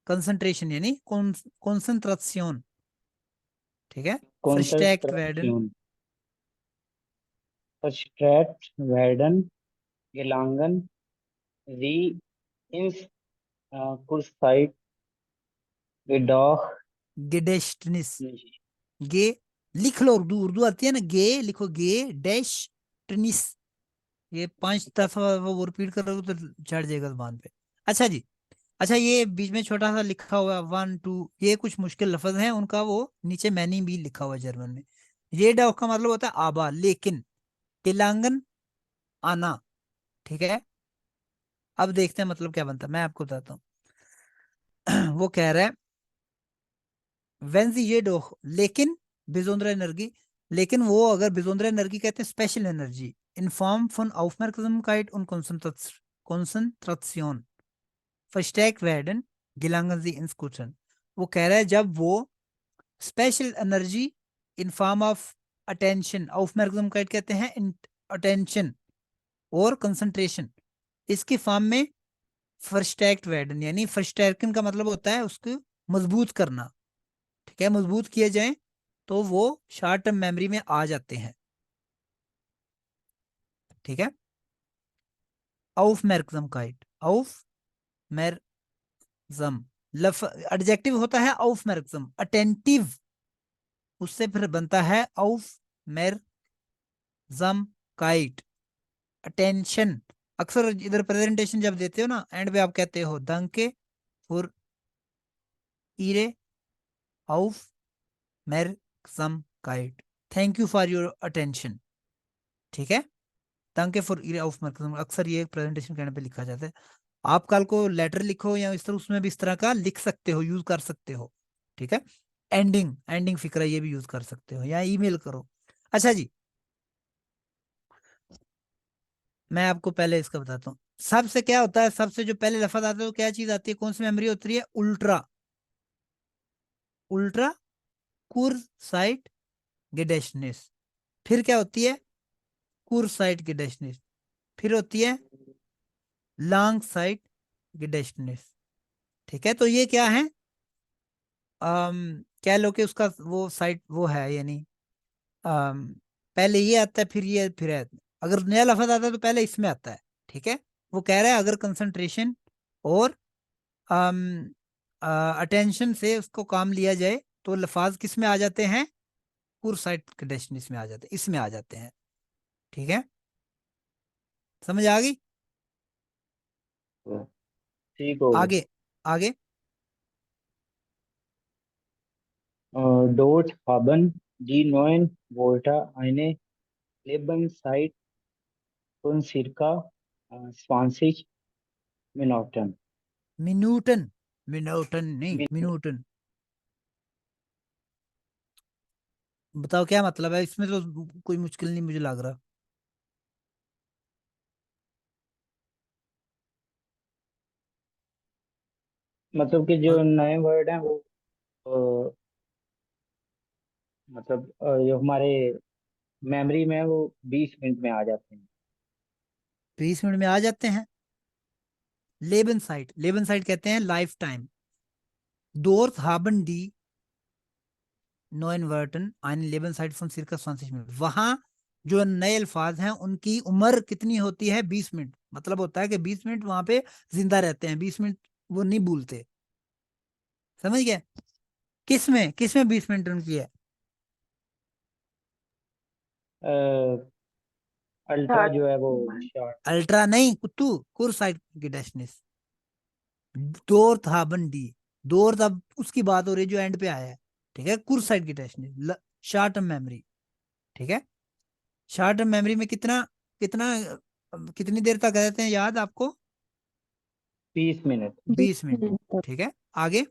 कंसंट्रेशन यानी कॉन्सेंट्रेशन। ठीक है, फर्स्टेक्ट वेर्डन, concentration, verstärkt werden, gelangen sie ins Kurzzeit jedoch गेडेस्टनिस, nicht. गे लिख लो, उर्दू उर्दू आती है ना, गे लिखो, गे डैश टनिस। ये 5 दफा वो रिपीट करोगे तो चढ़ जाएगा जबान पे। अच्छा जी, अच्छा ये बीच में छोटा सा लिखा हुआ है 1 2, ये कुछ मुश्किल लफ्ज हैं उनका, वो नीचे मैनी भी लिखा हुआ है जर्मन में। ये डाउ का मतलब होता है आबा, लेकिन तिलांगन, आना। ठीक है, अब देखते हैं मतलब क्या बनता है, मैं आपको बताता हूँ। वो कह रहा है वेन जी ये डो, लेकिन besondere Energie, लेकिन वो अगर besondere Energie कहते हैं special energy in Form von Aufmerksamkeit und Konzentration verstärkt werden, gelangen sie ins Guten। वो कह रहा है जब वो special energy in form of attention, Aufmerksamkeit कहते हैं अटेंशन और कंसंट्रेशन, इसकी फॉर्म में फर्स्टैक्ट werden, यानी फर्स्टैक्टन का मतलब होता है उसको मजबूत करना, ठीक है, मजबूत किए जाएं तो वो शॉर्ट टर्म मेमोरी में आ जाते हैं, ठीक है। Aufmerksamkeit, Aufmerksam, लफ एडजेक्टिव होता है Aufmerksam, अटेंटिव, उससे फिर बनता है Aufmerksamkeit, अटेंशन। अक्सर इधर प्रेजेंटेशन जब देते हो ना, एंड पे आप कहते हो danke für ihre Aufmerksamkeit, thank you for your attention, ठीक है। danke für ihre Aufmerksamkeit अक्सर ये प्रेजेंटेशन करने पे लिखा जाता है। आप कल को लेटर लिखो या इस तरह, उसमें भी इस तरह का लिख सकते हो, यूज कर सकते हो, ठीक है। एंडिंग, एंडिंग फिक्रा ये भी यूज कर सकते हो, या ईमेल करो। अच्छा जी, मैं आपको पहले इसका बताता हूँ। सबसे क्या होता है, सबसे जो पहले लफ्ज आता है वो क्या चीज आती है, कौन सी मेमोरी होती है, उल्ट्रा, उल्ट्रा कुरसाइट गेडेशनेस। फिर क्या होती है, कुरसाइट गेडेशनेस। फिर होती है लॉन्ग साइट गेडेशनेस, ठीक है। तो ये क्या है, कह लो कि उसका वो साइट वो है, यानी पहले ये आता है फिर ये फिर है। अगर नया लफ्ज आता है तो पहले इसमें आता है, ठीक है। वो कह रहा है अगर कंसंट्रेशन और अटेंशन से उसको काम लिया जाए तो लफाज किस में आ जाते हैं, कुरसाइट कंडीशन इसमें आ जाते हैं, इसमें आ जाते हैं, ठीक है। समझ आ गई। ठीक हो गया। आगे, आगे। Dort haben die neuen Wörter eine Lebenszeit von circa 20 Minuten. मिनूटन, मिनूटन नहीं, Min- मिनूटन। बताओ क्या मतलब है इसमें, तो कोई मुश्किल नहीं मुझे लग रहा। मतलब कि जो नए वर्ड हैं वो अ, मतलब जो हमारे मेमोरी में है वो 20 मिनट में आ जाते हैं। 20 मिनट में आ जाते हैं। लेबन साइट, लेबन साइट कहते हैं life time. Dort haben die neuen Wörter einen Lebenszeit von circa 20 minute. वहां जो नए अल्फाज हैं उनकी उम्र कितनी होती है, 20 मिनट। मतलब होता है कि 20 मिनट वहां पे जिंदा रहते हैं, 20 मिनट वो नहीं भूलते। समझ गए। किस में 20 मिनट उनकी है, अल्ट्रा जो है वो शॉर्ट। अल्ट्रा नहीं कुत्तू, कुरसाइट की डेस्टिनेस। दौर था बंडी, दौर तब उसकी बात हो रही है जो एंड पे आया है, ठीक है। कुरसाइट की डेस्टिनेस, शॉर्ट टर्म मेमोरी, ठीक है। शॉर्ट टर्म मेमोरी में कितना कितना कितनी देर तक रहते हैं याद आपको, 20 मिनट। 20 मिनट, 20 मिनट तक। ठीक है। आगे,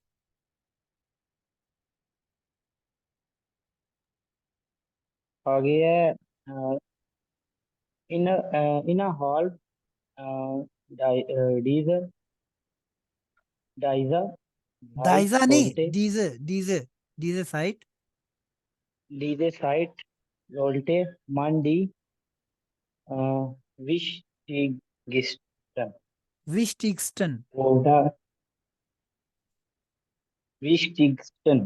आगे है इन हॉल डीजर डाइजा लाइट दाइजा नहीं, रोल्टे डीजर, डीजर, डीजर साइट, लीजे साइट रोल्टे मान डी विश गिस्टन विस्टिक्सटन, वोल्टा विश गिस्टन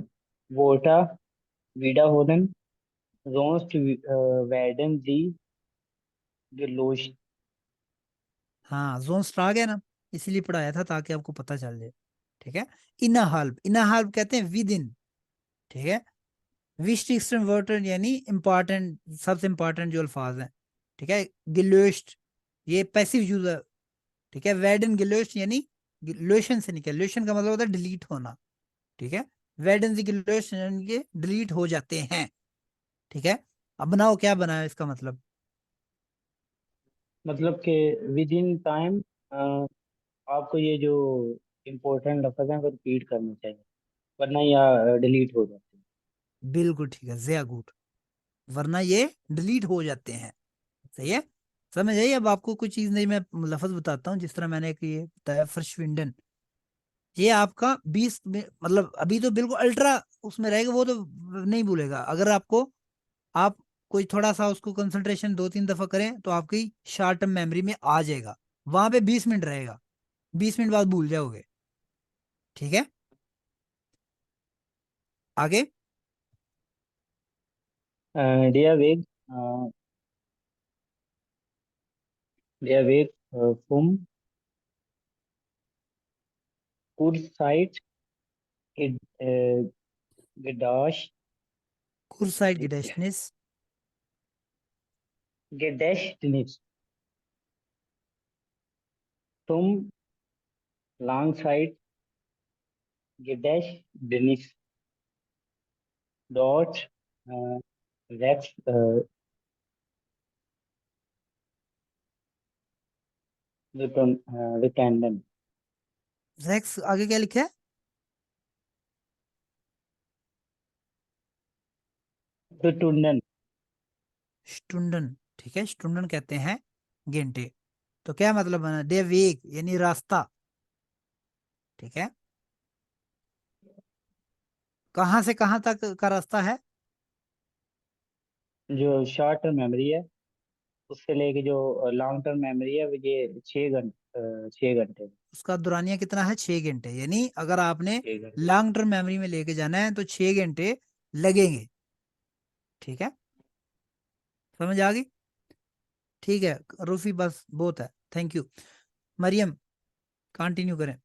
वोल्टा विडा होदन रोस्ट वैडन दी गिलोश। हाँ जोन्स आ गया ना, इसीलिए पढ़ाया था ताकि आपको पता चल जाए, ठीक है। इना हाल्ब, इना हाल्ब कहते हैं विद इन, ठीक है। विस्टिक्सटन वर्टर यानी इंपॉर्टेंट, सबसे इंपॉर्टेंट जो अल्फाज हैं, ठीक है। गिलोस्ट ये पैसिव यूज है, ठीक है। वेडन गिलोस्ट यानी लोशन से निकल, लोशन का मतलब होता है डिलीट होना, ठीक है। वेडन से गिलोस्ट यानी कि डिलीट हो जाते हैं, ठीक है। अब बनाओ क्या बनाया इसका मतलब, मतलब कि विद इन टाइम आपको ये जो इम्पोर्टेंट लफ्ज हैं वो रिपीट करने चाहिए वरना या डिलीट हो जाते हैं। बिल्कुल ठीक है, sehr gut। वरना ये डिलीट हो जाते हैं। सही है, समझ आई। अब आपको कोई चीज नहीं, मैं लफ्ज बताता हूँ जिस तरह मैंने एक ये बताया verschwinden। ये आपका 20 में मतलब अभी तो बिल्कुल अल्ट्रा उसमें रहेगा, वो तो नहीं भूलेगा। अगर आपको आप कोई थोड़ा सा उसको कंसंट्रेशन 2-3 दफा करें तो आपकी शॉर्ट टर्म मेमोरी में आ जाएगा। वहां पे 20 मिनट रहेगा, 20 मिनट बाद भूल जाओगे। ठीक है, आगे। Der Weg, der Weg vom Kurzzeit Ged- äh, Gedächtnis, कुरसाइड gedächtnis, Gedächtnis zum Langzeitgedächtnis. Dort wächst Vitamin. जैक्स आगे क्या लिखा है? Vitamin. स्टुंडन, ठीक है, स्टुंडन कहते हैं घंटे। तो क्या मतलब बना, डे वेग यानी रास्ता। ठीक है, कहाँ से कहाँ तक का रास्ता है? जो शॉर्ट टर्म मेमोरी है उससे लेके जो लॉन्ग टर्म मेमोरी है वो ये 6 घंटे। उसका दुरानिया कितना है? 6 घंटे। यानी अगर आपने 6 घंटे। लॉन्ग टर्म मेमोरी में लेके जाना है तो 6 घंटे लगेंगे। ठीक है, समझ आ गई? ठीक है रूफी, बस बहुत है, थैंक यू। मरियम, कंटिन्यू करें।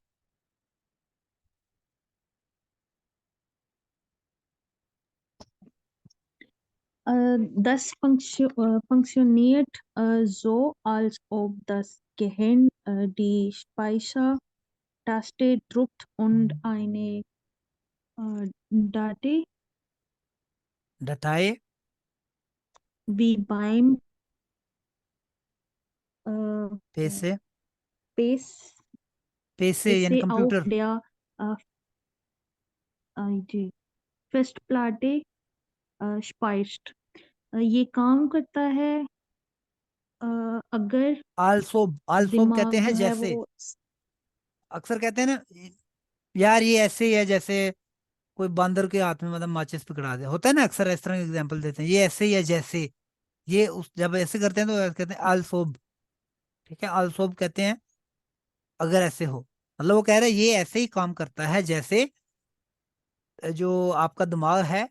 Das funktioniert so, als ob das Gehirn die Speichertaste drückt und eine Datei डटाए, wie beim äh, पैसे, PC, पैसे यानी PC auf computer. der äh, die Festplatte speichert। ये काम करता है अगर आलसोब, आलसोब कहते दिमाग हैं जो है जैसे। वो अक्सर कहते हैं ना यार ये ऐसे ही है जैसे कोई बंदर के हाथ में मतलब माचिस पकड़ा दे, होता है ना, अक्सर इस तरह के एग्जांपल देते हैं, ये ऐसे ही है जैसे। ये उस जब ऐसे करते हैं तो कहते हैं आलसोब। ठीक है, आलसोब कहते हैं अगर ऐसे हो, मतलब वो कह रहे हैं ये ऐसे ही काम करता है जैसे जो आपका दिमाग है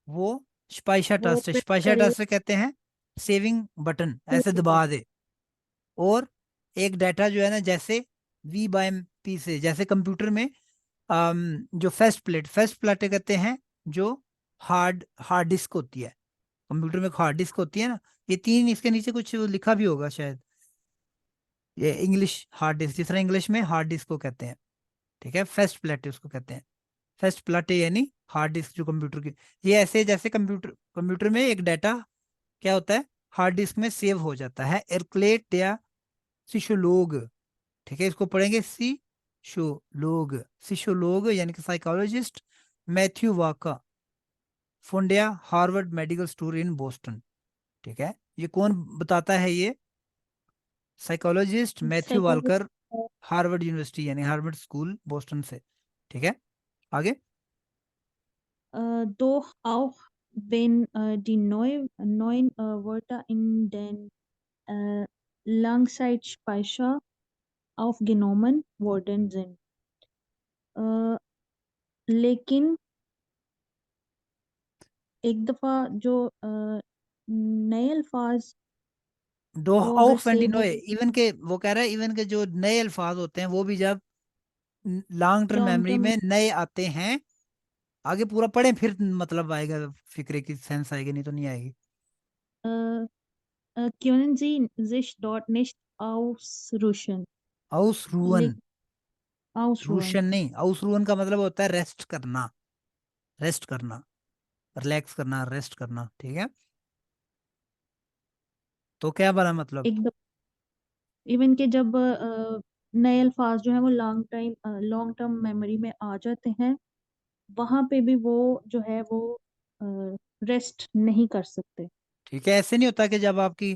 वो स्पाइशा वो टास्ट, प्रेस स्पाइशा करे टास्ट कहते हैं सेविंग बटन, ऐसे पूरी बात। दबा दे। और एक डाटा जो है ना, जैसे वी बाय पी से, जैसे कंप्यूटर में जो फेस्ट प्लेट कहते हैं जो हार्ड हार्ड डिस्क होती है। कंप्यूटर में हार्ड डिस्क होती है ना, ये तीन, इसके नीचे कुछ लिखा भी होगा शायद, ये इंग्लिश हार्ड डिस्क, जिस तरह इंग्लिश में हार्ड डिस्क को कहते हैं। ठीक है, फेस्ट प्लेट उसको कहते हैं, फेस्ट प्लेट यानी हार्ड डिस्क जो कंप्यूटर की। ये ऐसे जैसे कंप्यूटर कंप्यूटर में एक डाटा क्या होता है, हार्ड डिस्क में सेव हो जाता है, एरक्लेट या सिशोलोग। ठीक है, इसको पढ़ेंगे सिशोलोग। सिशोलोग यानी कि साइकोलॉजिस्ट मैथ्यू वाका, फोंडिया हार्वर्ड मेडिकल स्टोर इन बोस्टन। ठीक है, ये कौन बताता है ये? Psychologist Matthew Walker, psychologist Harvard University यानी हार्वर्ड स्कूल बोस्टन से। ठीक है, आगे। doch auch wenn die neuen Wörter in den Langzeitspeicher aufgenommen worden sind। अ, लेकिन एक दफा जो नए अल्फाज डो वो अगर ऑफ सेव हो नोए, इवन के वो कह रहा है इवन के जो नए अल्फाज होते हैं वो भी जब long term long memory term में नए आते हैं, आगे पूरा पढ़ें फिर मतलब आएगा, फिक्रे की सेंस आएगी, नहीं तो नहीं आएगी। können Sie sich dort nicht ausruhen। आउस रूअन, लेकिन ausruhen रूशन नहीं, आउस रूअन का मतलब होता है रेस्ट करना, रेस्ट करना, रिलैक्स करना, रेस्ट करना। ठीक है, तो क्या बना मतलब? एक इवन के जब नए अल्फाज जो है वो लॉन्ग टर्म मेमोरी में आ जाते हैं वहां पे भी वो जो है वो रेस्ट नहीं कर सकते। ठीक है, ऐसे नहीं होता कि जब आपकी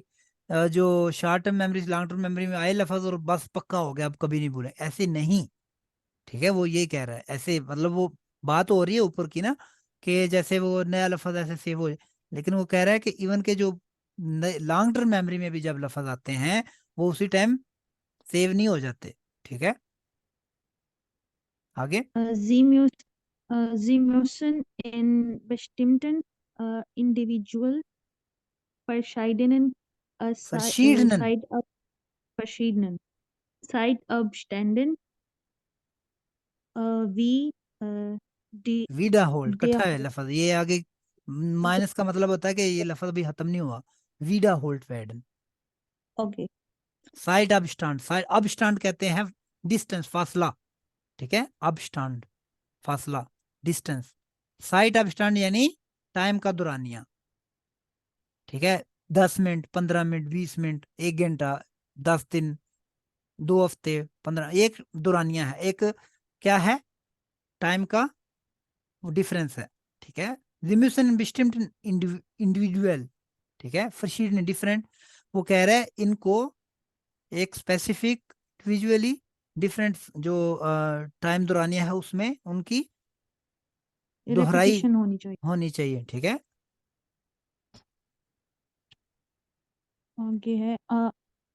जो short term memory long term memory में आए लफज और बस पक्का हो गया, अब कभी नहीं भूले, ऐसे नहीं। ठीक है, वो ये कह रहा है, ऐसे मतलब वो बात हो रही है ऊपर की ना, कि जैसे वो नया लफज ऐसे सेव हो जाए, लेकिन वो कह रहा है कि इवन के जो लॉन्ग टर्म मेमोरी में भी जब लफज आते हैं वो उसी टाइम सेव नहीं हो जाते। ठीक है, आगे। Sie müssen, Sie müssen in bestimmten individual verschiedenen फरशीडनन, Zeitab verschiedenen Zeitabständen wie die Vida hold der कट्ठा है लफज, ये आगे माइनस का मतलब होता है कि ये लफज अभी खत्म नहीं हुआ। Vida hold Whedon. okay side अब स्टैंड, साइड अब स्टैंड कहते हैं डिस्टेंस, फासला। ठीक है, अब स्टैंड फासला, डिस्टेंस। साइड अब स्टैंड यानी टाइम का दुरानिया। ठीक है, 10 मिनट, 15 मिनट, 20 मिनट, 1 घंटा, 10 दिन, 2 हफ्ते, 15, एक दुरानिया है, एक क्या है, टाइम का वो डिफरेंस है। ठीक है, रिम्यूशन बिस्टिम्ड इंडिविजुअल। ठीक है, फर्शीड डिफरेंट, वो कह रहा है इनको एक स्पेसिफिक विजुअली डिफरेंट जो टाइम दुरानिया है उसमें उनकी दोहराई repetition होनी चाहिए। होनी चाहिए। ठीक है, आगे है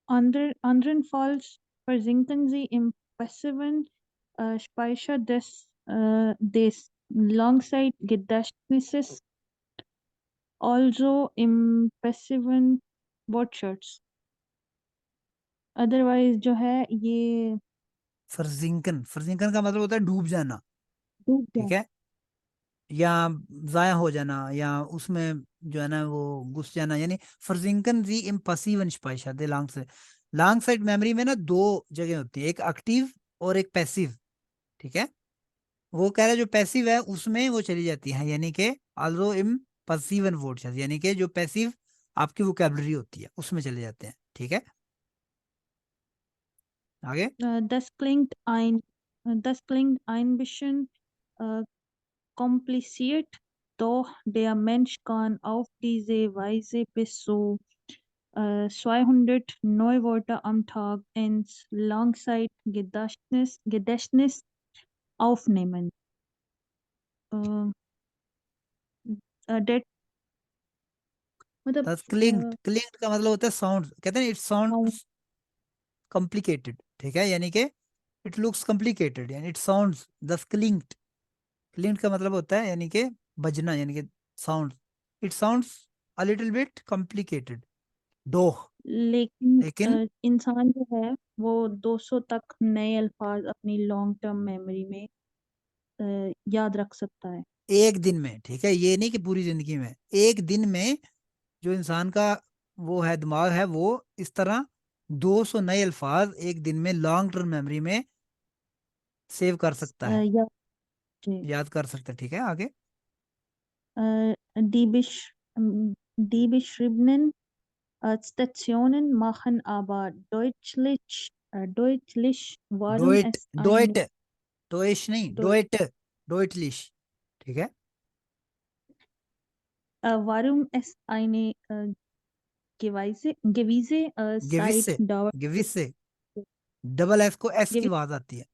andernfalls versinken sie im passiven Speicher des Langzeitgedächtnisses, also im passiven Wortschatz। Otherwise जो है ये फर्जिंकन, फर्जिंकन का मतलब होता है डूब जाना। डूब ठीक जाए। है, या जाया हो जाना, या उसमें जो है ना वो घुस जाना, यानी फर्जिंकन जी इम्पसिवन स्पाइशा दे लॉन्ग से। लॉन्ग साइड मेमोरी में ना दो जगह होती है, एक एक्टिव और एक पैसिव। ठीक है, वो कह रहा है जो पैसिव है उसमें वो चली जाती है, यानी कि आल्सो इम पसीवन वर्ड्स, यानी कि जो पैसिव आपकी वोकैबुलरी होती है उसमें चले जाते हैं। ठीक है, आगे। Das klingt ein bisschen kompliziert, doch der Mensch kann auf diese Weise bis zu 200 Neuwörter am Tag ins Gedächtnis aufnehmen. Äh, that मतलब दस क्लिंक्ड, क्लिंक्ड का मतलब होता है साउंड, कहते हैं इट साउंड sound कॉम्प्लिकेटेड। ठीक है, यानी कि इट लुक्स कॉम्प्लिकेटेड, यानी इट साउंड्स दस क्लिंक्ड। क्लिंक्ड का मतलब होता है यानी कि बजना, यानी कि sound, it sounds a little bit complicated, डोह। लेकिन लेकिन इंसान जो है वो 200 तक नए अल्फाज अपनी लॉन्ग टर्म मेमोरी में याद रख सकता है। एक दिन में, ठीक है, ये नहीं कि पूरी जिंदगी में, एक दिन में जो इंसान का वो है दिमाग है वो इस तरह 200 नए अल्फाज एक दिन में लॉन्ग टर्म मेमोरी में सेव कर सकता है, या जी याद कर सकता है। ठीक है, आगे। die, besch die beschriebenen Stationen machen aber deutlich, warum डोइट, es eine डोइट, डोइश नहीं, Deu- डोइट, डोइटलिश। ठीक है, warum es eine gewisse गिविस Zeit से, dauert. गिविस से डबल एस को एस की Gewi- आवाज आती है।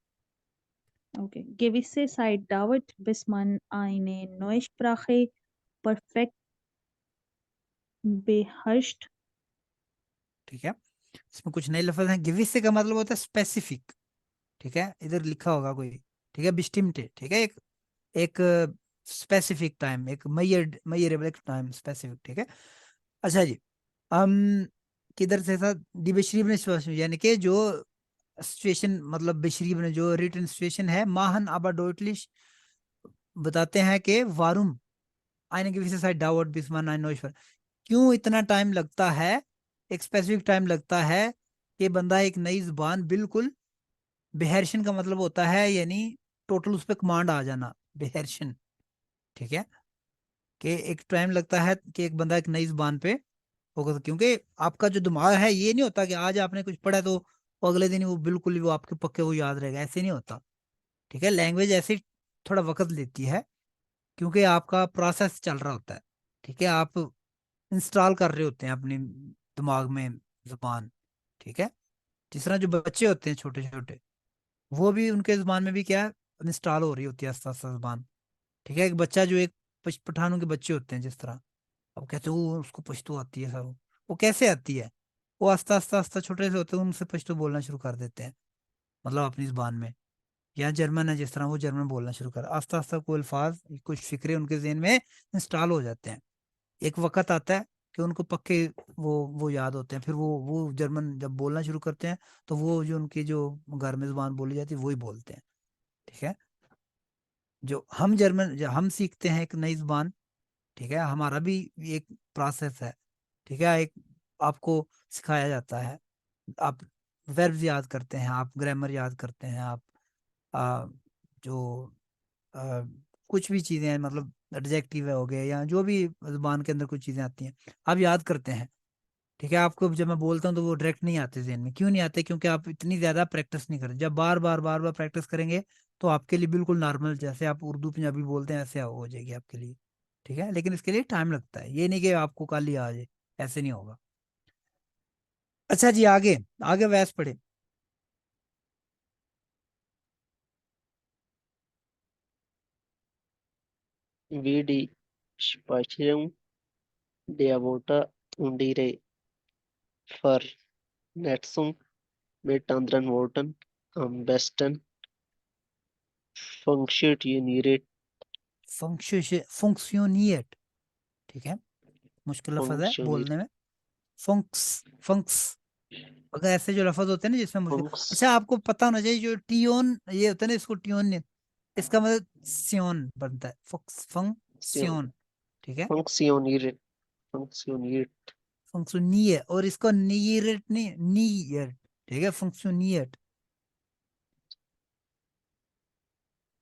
Okay. Gewisse Zeit dauert, bis man eine neue Sprache perfekt beherrscht. ठीक है, इसमें कुछ नए लफ्ज हैं। गिविस से का मतलब होता है स्पेसिफिक। ठीक है, इधर लिखा होगा कोई। ठीक है, बिस्टिम्टे। ठीक है, एक एक स्पेसिफिक टाइम, एक मैयरेबल एक टाइम स्पेसिफिक। ठीक है, अच्छा जी। हम किधर से था, दी बेशरीब ने situation, यानी कि जो सिचुएशन, मतलब बेशरीब ने जो रिटन सिचुएशन है, माहन आबा डोटलिश बताते हैं कि वारुम आने की विशेष साइड डाउट बिस्मान आइन नोइश्वर, क्यों इतना टाइम लगता है, एक स्पेसिफिक टाइम लगता है कि बंदा एक नई जुबान बिल्कुल, बेहर्शन का मतलब होता है यानी टोटल उस पर कमांड आ जाना, बेहर्शन। ठीक है, कि एक टाइम लगता है कि एक बंदा एक नई जुबान पे होगा, क्योंकि आपका जो दिमाग है ये नहीं होता कि आज आपने कुछ पढ़ा तो वो अगले दिन वो बिल्कुल ही वो आपके पक्के वो याद रहेगा, ऐसे नहीं होता। ठीक है, लैंग्वेज ऐसे थोड़ा वक्त लेती है। क्योंकि आपका प्रोसेस चल रहा होता है, ठीक है, आप इंस्टॉल कर रहे होते हैं अपने दिमाग में जुबान, ठीक है। जिस तरह जो बच्चे होते हैं छोटे छोटे, वो भी उनके जुबान में भी क्या इंस्टॉल हो रही होती है आस्ता आस्ता जुबान, ठीक है। एक बच्चा जो एक पठानों के बच्चे होते हैं जिस तरह, अब कहते हो "वो उसको पश्तो आती है सर", वो कैसे आती है? वो आस्ता आस्ता आस्ता छोटे से होते हैं उनसे पश्तो बोलना शुरू कर देते हैं, मतलब अपनी जुबान में। या जर्मन है जिस तरह, वो जर्मन बोलना शुरू कर, आस्ता आस्ता कोई अल्फाज कुछ फिक्रे उनके ज़हन में इंस्टॉल हो जाते हैं। एक वक्त आता है कि उनको पक्के वो याद होते हैं, फिर वो जर्मन जब बोलना शुरू करते हैं तो वो जो उनकी जो घर में जुबान बोली जाती है वही बोलते हैं, ठीक है। जो हम सीखते हैं एक नई जुबान, ठीक है, हमारा भी एक प्रोसेस है, ठीक है। एक आपको सिखाया जाता है, आप वर्ब्स याद करते हैं, आप ग्रामर याद करते हैं, आप आ, जो आ, कुछ भी चीज़ें हैं, मतलब एडजेक्टिव हो गए या जो भी जुबान के अंदर कुछ चीज़ें आती हैं आप याद करते हैं, ठीक है। आपको जब मैं बोलता हूँ तो वो डायरेक्ट नहीं आते जहन में, क्यों नहीं आते? क्योंकि आप इतनी ज़्यादा प्रैक्टिस नहीं करें। जब बार बार प्रैक्टिस करेंगे तो आपके लिए बिल्कुल नॉर्मल, जैसे आप उर्दू पंजाबी बोलते हैं ऐसे हो जाएगी आपके लिए, ठीक है। लेकिन इसके लिए टाइम लगता है, ये नहीं कि आपको कल ही आ जाए, ऐसे नहीं होगा। अच्छा जी, आगे आगे वैस पढ़े। Wie die Speicherung der Wörter und ihre Vernetzung mit anderen Worten am besten funktioniert. फंक्शनिएट, ठीक है, मुश्किल लफज है Funktioniert. बोलने में। फंक्स फंक्स, अगर ऐसे जो लफज होते हैं ना जिसमें मुश्किल। अच्छा, Funks, आपको पता होना चाहिए जो टियोन ये होता है ना, इसको टियोन नहीं, इसका मतलब स्योन बनता है, फंक्सियोन, ठीक है। funktioniert. Funktioniert. फंक्शनिए, और इसको नीरेट नहीं, नीयट, ठीक है, फंक्शनिएट।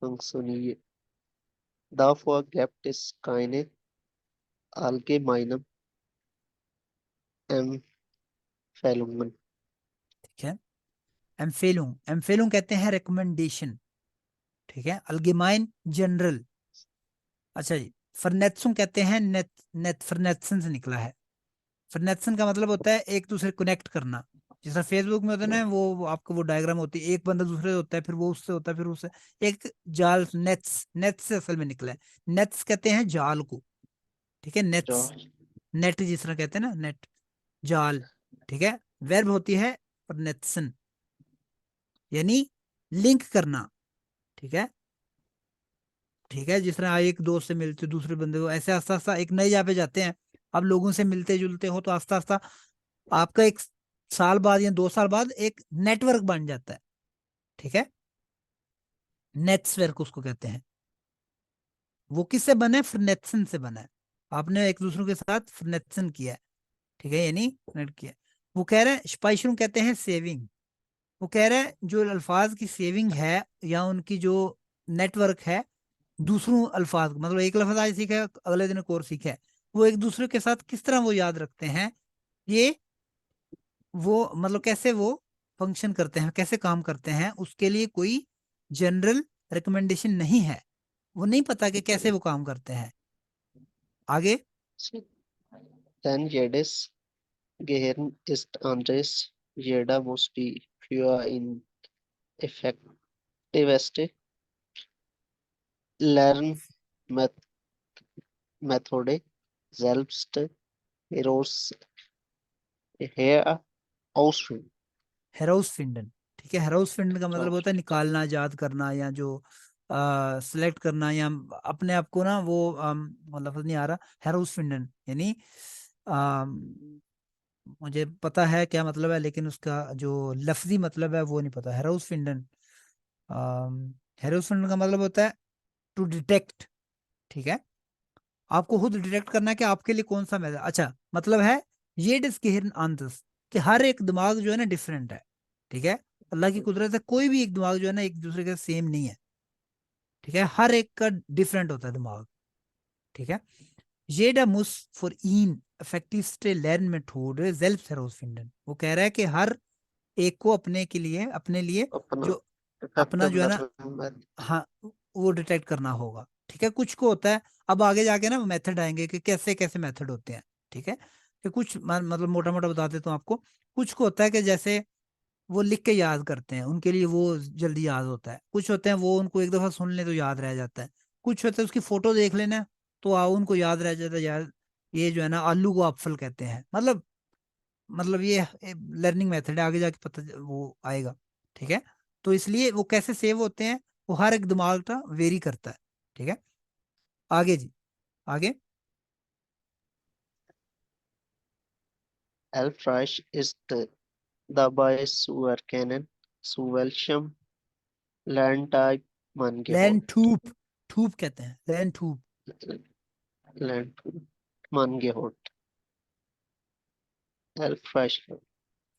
Funktioniert. Davor gibt es keine allgemeinen Empfehlungen. ठीक है। एम्फेलुम कहते हैं रिकमेंडेशन, ठीक है। अलगेमाइन जनरल। अच्छा जी, फरनेत्सुम कहते हैं नेट, नेट फरनेत्सन से निकला है। फरनेत्सन का मतलब होता है एक दूसरे कनेक्ट करना। जैसा फेसबुक में होता है ना, वो आपको वो डायग्राम होती है, एक बंदा दूसरे से होता है, फिर वो उससे होता है, फिर उससे एक जाल, नेट्स, नेट्स से असल में निकला है। नेट्स कहते हैं जाल को, ठीक है, नेट्स, Ja, नेट जिस तरह कहते हैं ना, नेट, जाल, ठीक है। वर्ब होती है फरनेत्सन, यानी लिंक करना, ठीक है, ठीक है। जिस तरह आप एक दोस्त से मिलते हो दूसरे बंदे को, ऐसे आस्ता आस्ता एक नई जगह पे जाते हैं, अब लोगों से मिलते जुलते हो तो आस्ता आस्ता आपका एक साल बाद या 2 साल बाद एक नेटवर्क बन जाता है, ठीक है। नेट्सवर्क उसको कहते हैं। वो किससे बना है? फ्रनेत्सन से बना है। आपने एक दूसरे के साथ फ्रनेत्सन किया है, ठीक है, यानी नेट किया है। वो कह रहे हैं स्पाइशरूम कहते हैं सेविंग। वो कह रहे हैं जो अल्फाज की सेविंग है या उनकी जो नेटवर्क है दूसरों अल्फाज, मतलब एक लफ्ज आज सीखा है अगले दिन एक और सीखा है, वो एक दूसरे के साथ किस तरह वो याद रखते हैं, ये वो मतलब कैसे वो फंक्शन करते हैं, कैसे काम करते हैं, उसके लिए कोई जनरल रिकमेंडेशन नहीं है। वो नहीं पता कि कैसे वो काम करते हैं। आगे, denn jedes Gehirn ist anders. Jeder muss die für ihn effektivste Lernmethode selbst herausfinden. हेरोस फिंडन, ठीक है। हेरोस फिंडन का मतलब Ja, होता है निकालना, याद करना, या जो सिलेक्ट करना, या अपने आप को ना वो मतलब नहीं आ रहा, हेरोस फिंडन यानी अम, मुझे पता है क्या मतलब है, लेकिन उसका जो लफ्जी मतलब है वो नहीं पता। हेरोस फिंडन, हेरोस फिंडन का मतलब होता है टू डिटेक्ट, ठीक है। आपको खुद डिटेक्ट करना है कि आपके लिए कौन सा मैसेज अच्छा, मतलब है ये डिस्कहिरन आंतस, कि हर एक दिमाग जो है ना डिफरेंट है, ठीक है। अल्लाह की कुदरत है, कोई भी एक दिमाग जो है ना एक दूसरे के सेम नहीं है, ठीक है, हर एक का डिफरेंट होता है दिमाग, ठीक है। जेडा मुस फॉर इन इफेक्टिव स्टे लर्न मेथड सेल्फ हेरोसफिंडन, वो कह रहा है कि हर एक को अपने लिए अपना जो अपना effective जो है ना, learning method. हाँ, वो डिटेक्ट करना होगा, ठीक है, कुछ को होता है, अब आगे जाके ना मेथड आएंगे कि कैसे कैसे मेथड होते हैं। ठीक है, कि कुछ मतलब मोटा मोटा बता देता हूँ आपको। कुछ को होता है कि जैसे वो लिख के याद करते हैं, उनके लिए वो जल्दी याद होता है। कुछ होते हैं वो उनको एक दफा सुन ले तो याद रह जाता है। कुछ होते हैं उसकी फोटो देख लेना तो उनको याद रह जाता है यार, ये जो है ना आलू को आप फल कहते हैं। मतलब ये लर्निंग मेथड है, आगे जाके पता वो आएगा। ठीक है, तो इसलिए वो कैसे सेव होते हैं वो हर एक दिमाग का वेरी करता है। ठीक है, आगे जी, आगे। Elfreich ist dabei zu erkennen, zu welchem Lerntyp man लैंड gehört. ठूप, ठूप कहते हैं, लैंड ठूप। Lerntyp man gehört. Elfreich.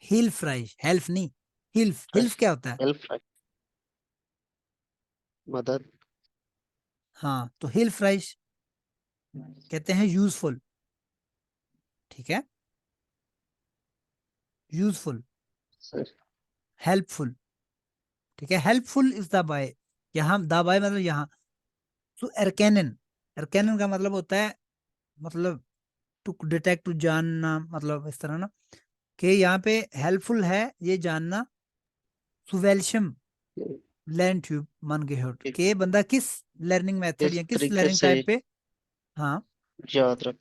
हिल्फ फ्राइश, हेल्फ नहीं, हिल्फ। हिल्फ क्या होता है? Elfreich. मदद। हाँ, तो हिल्फ फ्राइश कहते हैं यूजफुल। ठीक है, यूजफुल, हेल्पफुल। ठीक है, हेल्पफुल इज द बाय, यहाँ द बाय मतलब यहाँ। तो एरकेनन, एरकेनन का मतलब होता है, मतलब टू डिटेक्ट, टू जानना, मतलब इस तरह ना, कि यहाँ पे हेल्पफुल है ये जानना, सुवेलशम लर्न ट्यूब मन गेहट, के बंदा किस लर्निंग मेथड इस या किस तरीके लर्निंग से टाइप पे, हाँ, याद रख।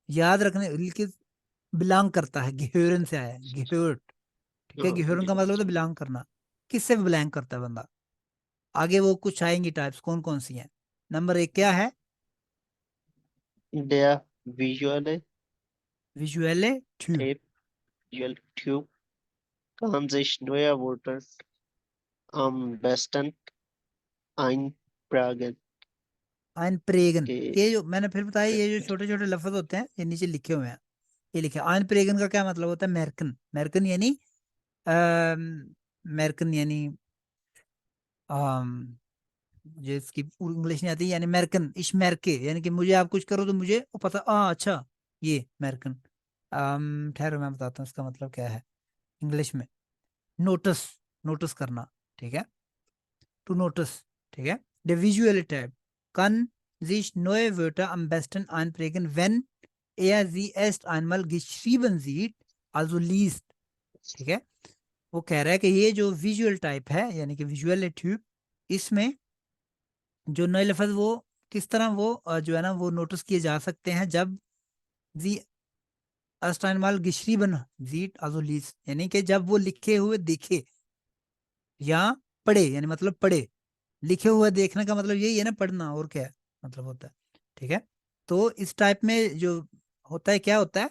याद रखने के बिलोंग करता है। गिहोरन से आया है, गिहोट। ठीक है, हाँ, गिहोरन का मतलब होता है बिलोंग करना, किससे बिलोंग करता है बंदा। आगे वो कुछ आएंगी टाइप्स, कौन कौन सी हैं। नंबर 1 क्या है? Der visuelle visual tube. Tape, visual Tube kann sich neue Wörter am besten einprägen. आइन प्रेगन, के ये जो मैंने फिर बताया, ये जो छोटे छोटे लफ्ज होते हैं ये नीचे लिखे हुए हैं। ये लिखे आइन प्रेगन का क्या मतलब होता है? अमेरिकन, अमेरिकन यानी अमेरिकन यानी मुझे इसकी पूरी इंग्लिश नहीं आती, यानी अमेरिकन इश मेरके, यानी कि मुझे आप कुछ करो तो मुझे वो पता, अच्छा ये अमेरिकन। ठहरो मैं बताता हूँ इसका मतलब क्या है इंग्लिश में। नोटिस, नोटिस करना। ठीक है, टू नोटिस। ठीक है, the visual tab kann sich neue Wörter am besten einprägen, wenn er sie erst einmal geschrieben sieht, also liest। ठीक है, वो कह रहा है कि ये जो विजुअल टाइप है यानी कि विजुअल ट्यूब, इसमें जो नए लफ्ज वो किस तरह वो जो है ना वो नोटिस किए जा सकते हैं जब जी अस्टाइनमाल गिशरीबन जीट आजोलीस, यानी कि जब वो लिखे हुए देखे या पढ़े, यानी मतलब पढ़े। लिखे हुए देखने का मतलब यही है ना, पढ़ना, और क्या मतलब होता है। ठीक है, तो इस टाइप में जो होता है, क्या होता है,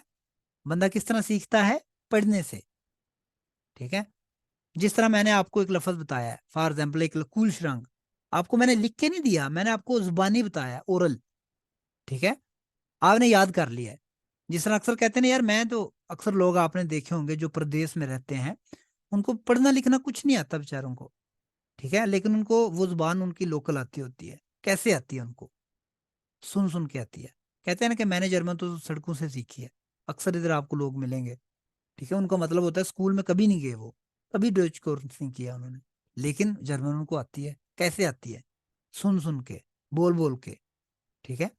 बंदा किस तरह सीखता है? पढ़ने से। ठीक है, जिस तरह मैंने आपको एक लफ्ज बताया है, फॉर एग्जाम्पल एक कूल श्रंग, आपको मैंने लिख के नहीं दिया, मैंने आपको जुबानी बताया, ओरल। ठीक है, आपने याद कर लिया है। जिस तरह अक्सर कहते हैं ना यार, मैं तो, अक्सर लोग आपने देखे होंगे जो प्रदेश में रहते हैं, उनको पढ़ना लिखना कुछ नहीं आता बेचारों को। ठीक है, लेकिन उनको वो जुबान उनकी लोकल आती होती है। कैसे आती है उनको? सुन सुन के आती है। कहते हैं ना कि मैंने जर्मन तो सड़कों से सीखी है। अक्सर इधर आपको लोग मिलेंगे। ठीक है, उनका मतलब होता है स्कूल में कभी नहीं गए वो, कभी डच कोर्स नहीं किया उन्होंने, लेकिन जर्मन उनको आती है। कैसे आती है? सुन सुन के, बोल बोल के। ठीक है,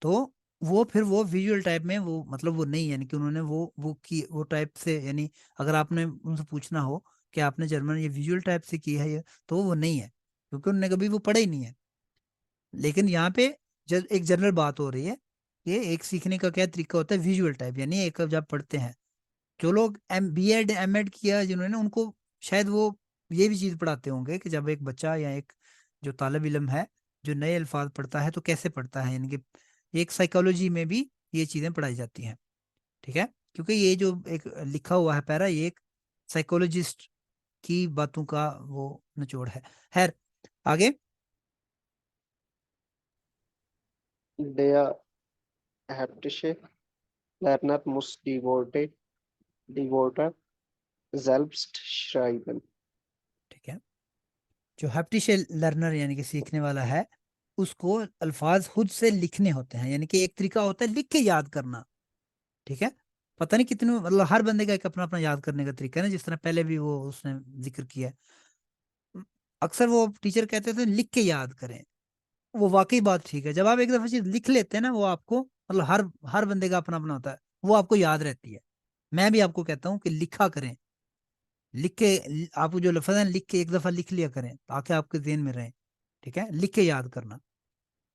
तो वो फिर वो विजुअल टाइप में वो मतलब वो नहीं, यानी कि उन्होंने वो की वो टाइप से, यानी अगर आपने उनसे पूछना हो कि आपने जर्मन ये विजुअल टाइप से की है ये, तो वो नहीं है, क्योंकि उन्होंने कभी वो पढ़ा ही नहीं है। लेकिन यहाँ पे जब एक जनरल बात हो रही है, ये एक सीखने का क्या तरीका होता है, विजुअल टाइप, यानी एक जब पढ़ते हैं, जो लोग बी एड एम एड किया जिन्होंने, उनको शायद वो ये भी चीज़ पढ़ाते होंगे कि जब एक बच्चा या एक जो तालिब इल्म है जो नए अल्फाज पढ़ता है तो कैसे पढ़ता है, यानी कि एक साइकोलॉजी में भी ये चीज़ें पढ़ाई जाती हैं। ठीक है, क्योंकि ये जो एक लिखा हुआ है पैरा, ये एक साइकोलॉजिस्ट की बातों का वो निचोड़ है। खैर, आगे। Der haptische Lerner muss die Wörter selbst schreiben. ठीक है, जो हैप्टिशियल लर्नर यानी कि सीखने वाला है, उसको अल्फाज खुद से लिखने होते हैं, यानी कि एक तरीका होता है लिख के याद करना। ठीक है, पता नहीं कितने, मतलब हर बंदे का एक अपना अपना याद करने का तरीका है ना, जिस तरह पहले भी वो उसने जिक्र किया है। अक्सर वो टीचर कहते थे लिख के याद करें, वो वाकई बात ठीक है। जब आप एक दफा चीज लिख लेते हैं ना, वो आपको मतलब हर हर बंदे का अपना अपना होता है, वो आपको याद रहती है। मैं भी आपको कहता हूँ कि लिखा करें, लिख के आपको जो लफ्ज है लिख के एक दफा लिख लिया करें ताकि आपके जेहन में रहे। ठीक है, लिख के याद करना।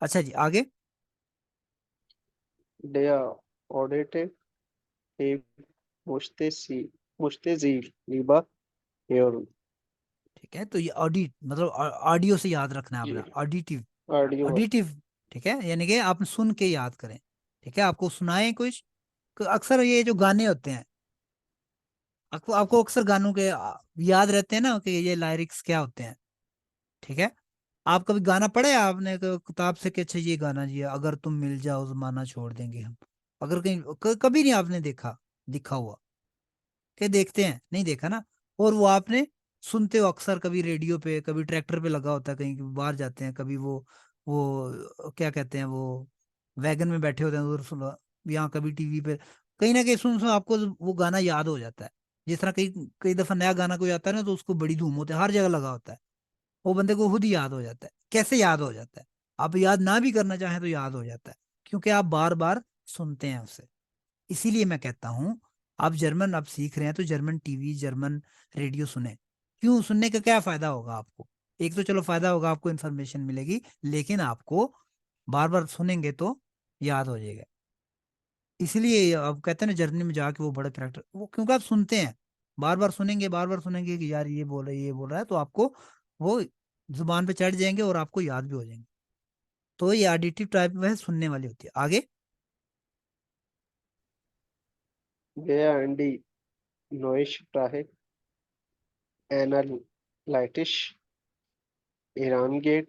अच्छा जी, आगे। Der Audite hebt musste sie lieber hören. ठीक है, तो ये ऑडिट मतलब ऑडियो से याद रखना है आपने, ये ऑडिटिव। ऑडियो ऑडिटिव, ठीक है, यानी कि आप सुन के याद करें। ठीक है, आपको सुनाए कुछ। अक्सर ये जो गाने होते हैं, आपको आपको अक्सर गानों के याद रहते हैं ना कि ये लिरिक्स क्या होते हैं। ठीक है, आप कभी गाना पढ़े आपने किताब से कि अच्छा ये गाना जी है, अगर तुम मिल जाओ जमाना छोड़ देंगे हम। अगर कहीं कभी नहीं आपने देखा लिखा हुआ, क्या देखते हैं, नहीं देखा ना। और वो आपने सुनते हो अक्सर, कभी रेडियो पे, कभी ट्रैक्टर पे लगा होता है, कहीं बाहर जाते हैं, कभी वो क्या कहते हैं, वो वैगन में बैठे होते हैं उधर सुनो, यहाँ कभी टीवी पे, कहीं ना कहीं सुन सुन आपको वो गाना याद हो जाता है। जिस तरह कई कई दफा नया गाना कोई आता है ना, तो उसको बड़ी धूम होती है, हर जगह लगा होता है, वो बंदे को खुद ही याद हो जाता है। कैसे याद हो जाता है? आप याद ना भी करना चाहें तो याद हो जाता है, क्योंकि आप बार बार सुनते हैं उसे। इसीलिए मैं कहता हूँ, आप जर्मन आप सीख रहे हैं तो जर्मन टीवी, जर्मन रेडियो सुने। क्यों सुनने का क्या फायदा होगा आपको? एक तो चलो फायदा होगा, आपको इन्फॉर्मेशन मिलेगी, लेकिन आपको बार बार सुनेंगे तो याद हो जाएगा। इसलिए अब कहते हैं ना, जर्मनी में जाके वो बड़े करेक्टर, वो क्योंकि आप सुनते हैं, बार बार सुनेंगे कि यार ये बोल रहा है, तो आपको वो जुबान पे चढ़ जाएंगे और आपको याद भी हो जाएंगे। तो ये ऑडिटिव टाइप में सुनने वाली होती है। आगे। wer an die neue Sprache analytisch herangeht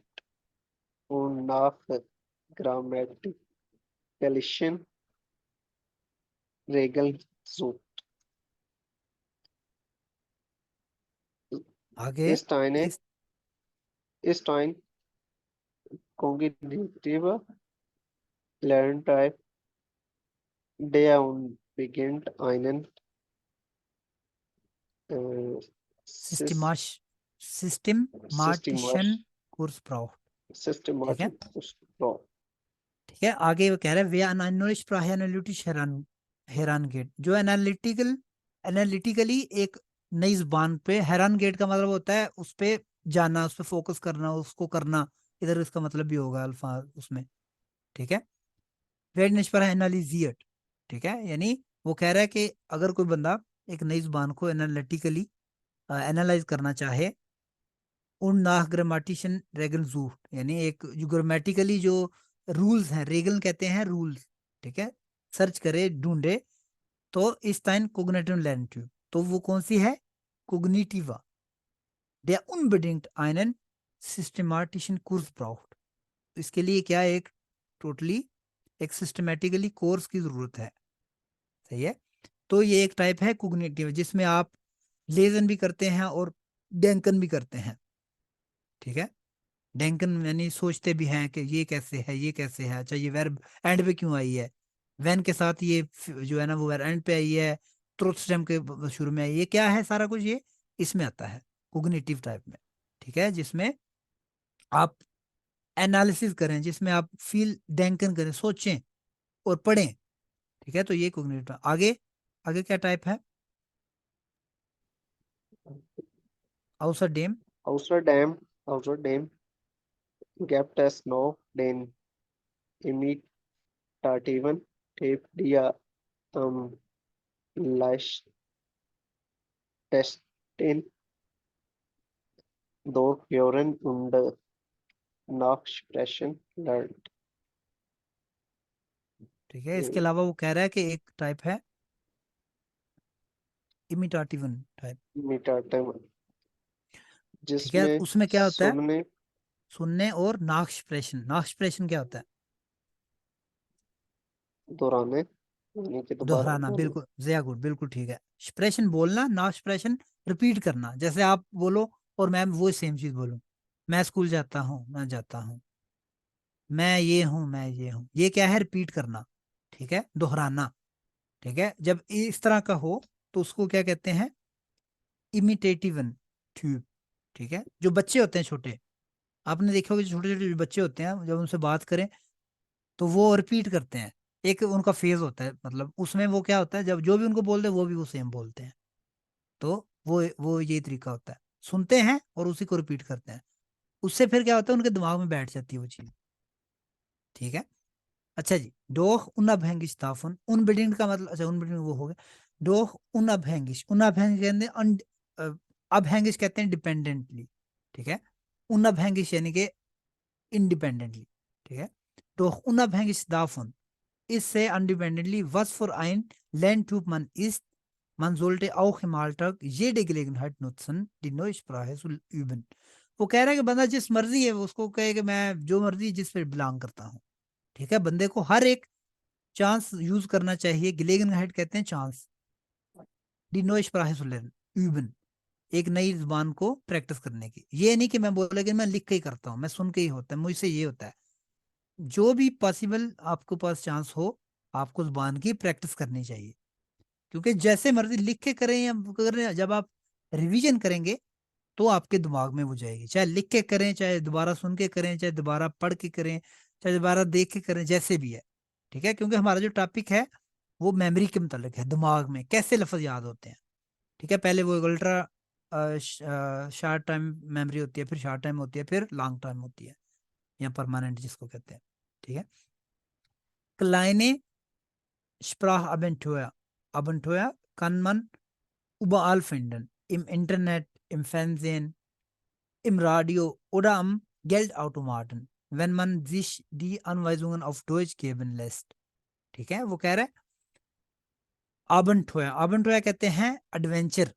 und nach grammatikalischen Regeln sucht, आगे इस ist ein kognitiver Lerntyp, der beginnt einen äh, sys- सिस्टमाश सिस्टमाटिशन systematisch course brought. ठीक है, systematic Sprach. ठीक है, आगे वो कह रहा है वे अननोइश प्राह एनालिटिश हैरान गेट, जो एनालिटिकली एक नई जुबान पे, हैरान गेट का मतलब होता है उस पे जाना, उस पे फोकस करना, उसको करना। इधर इसका मतलब भी होगा अल्फाज उसमें। ठीक है, वेट निष्पर एनालिजियट। ठीक है, यानी वो कह रहा है कि अगर कोई बंदा एक नई जुबान को एनालिटिकली एनालाइज करना चाहे, उन नाह ग्रामेटिशन रेगल जूट, यानी एक जो ग्रामेटिकली जो रूल्स हैं, रेगल कहते हैं रूल्स। ठीक है, सर्च करे, ढूंढे, तो इस टाइम कोग्निटिव लैंग्वेज, तो वो कौन सी है? कोग्निटिवा der unbedingt einen systematischen Kurs braucht। इसके लिए क्या एक टोटली एक सिस्टमेटिकली कोर्स की जरूरत है। सही है, तो ये एक टाइप है कोग्निटिव, जिसमें आप लेजन भी करते हैं और डेंकन भी करते हैं। ठीक है, डेंकन यानी सोचते भी हैं कि ये कैसे है, ये कैसे है, अच्छा ये वर्ब एंड पे क्यों आई है, वेन के साथ ये जो है ना वो वर्ब एंड पे आई है, ट्रुथ स्टेम के शुरू में आई, ये क्या है, सारा कुछ ये इसमें आता है कोग्निटिव टाइप में। ठीक है, जिसमें आप एनालिसिस करें, जिसमें आप फील डेंकन करें, सोचें और पढ़ें। ठीक है, तो ये कोग्निटिव। आगे आगे क्या टाइप है? außerdem Außerdem gibt es noch den imitativen Typ, der am leichtesten durch Hören und Nachsprechen lernt. ठीक है, इसके अलावा वो कह रहा है कि एक टाइप है इमिटाटिवन टाइप। Imitative, ठीक है, जिसमें उसमें क्या होता है? सुनने सुनने और नाक्सप्रेशन। नाक्सप्रेशन क्या होता है? दोहराने यानी कि दोबारा दोहराना, बोलना। बिल्कुल जया गुड, बिल्कुल ठीक है। एक्सप्रेशन बोलना, नाक्सप्रेशन रिपीट करना। जैसे आप बोलो और मैं वो सेम चीज बोलूं, मैं स्कूल जाता हूँ, मैं जाता हूँ, मैं ये हूँ, मैं ये हूँ, ये क्या है? रिपीट करना। ठीक है, दोहराना। ठीक है, जब इस तरह का हो तो उसको क्या कहते हैं? इमिटेटिवन ट्यूब। ठीक है, जो बच्चे होते हैं छोटे, आपने देखा होगा छोटे छोटे बच्चे होते हैं, जब उनसे बात करें तो वो रिपीट करते हैं। एक उनका फेज होता है, मतलब उसमें वो क्या होता है, जब जो भी उनको बोलते हैं वो भी वो सेम बोलते हैं। तो वो ये तरीका होता है, सुनते हैं और उसी को रिपीट करते हैं। उससे फिर क्या होता है, उनके दिमाग में बैठ जाती है वो चीज। ठीक है। अच्छा जी, डोह unabhängig davon, unbedingt का मतलब, अच्छा unbedingt वो हो गया। डोह unabhängig, unabhängig कहते हैं abhängig कहते हैं डिपेंडेंटली। ठीक है। unabhängig यानी कि इंडिपेंडेंटली। ठीक है। डोह unabhängig davon, इससे अनडिपेंडेंटली, was für ein Lerntyp man ist, man sollte auch im Alltag jede Gelegenheit nutzen, die neue Sprache zu üben। वो कह रहा है कि बंदा जिस मर्जी है वो उसको कहे कि मैं जो मर्जी जिस पे बिलोंग करता हूँ। ठीक है। बंदे को हर एक चांस यूज करना चाहिए। गिलेगनहाइट कहते हैं चांस। डी नो स्प्राहे zu lernen, üben, एक नई जुबान को प्रैक्टिस करने की। ये नहीं कि मैं बोला कि मैं लिख के ही करता हूँ, मैं सुन के ही होता है, मुझसे ये होता है। जो भी पॉसिबल आपको पास चांस हो, आपको जुबान की प्रैक्टिस करनी चाहिए। क्योंकि जैसे मर्जी लिख के करें या करें, जब आप रिवीजन करेंगे तो आपके दिमाग में वो जाएगी। चाहे लिख के करें, चाहे दोबारा सुन के करें, चाहे दोबारा पढ़ के करें, चाहे दोबारा देख के करें, जैसे भी है। ठीक है। क्योंकि हमारा जो टॉपिक है वो मेमोरी के मुतालिक है, दिमाग में कैसे लफ्ज याद होते हैं। ठीक है। पहले वो अल्ट्रा शार्ट टाइम मेमोरी होती है, फिर शॉर्ट टाइम होती है, फिर लॉन्ग टाइम होती है, या परमानेंट जिसको कहते हैं। ठीक है। क्लाइने Sprachabenteuer, Abenteuer kann man überall finden, im Internet, im Fernsehen, im Radio oder am Geldautomaten, wenn man sich die Anweisungen auf Deutsch geben lässt। ठीक है। वो कह रहा है आबंटोया, आबंटोया कहते हैं एडवेंचर।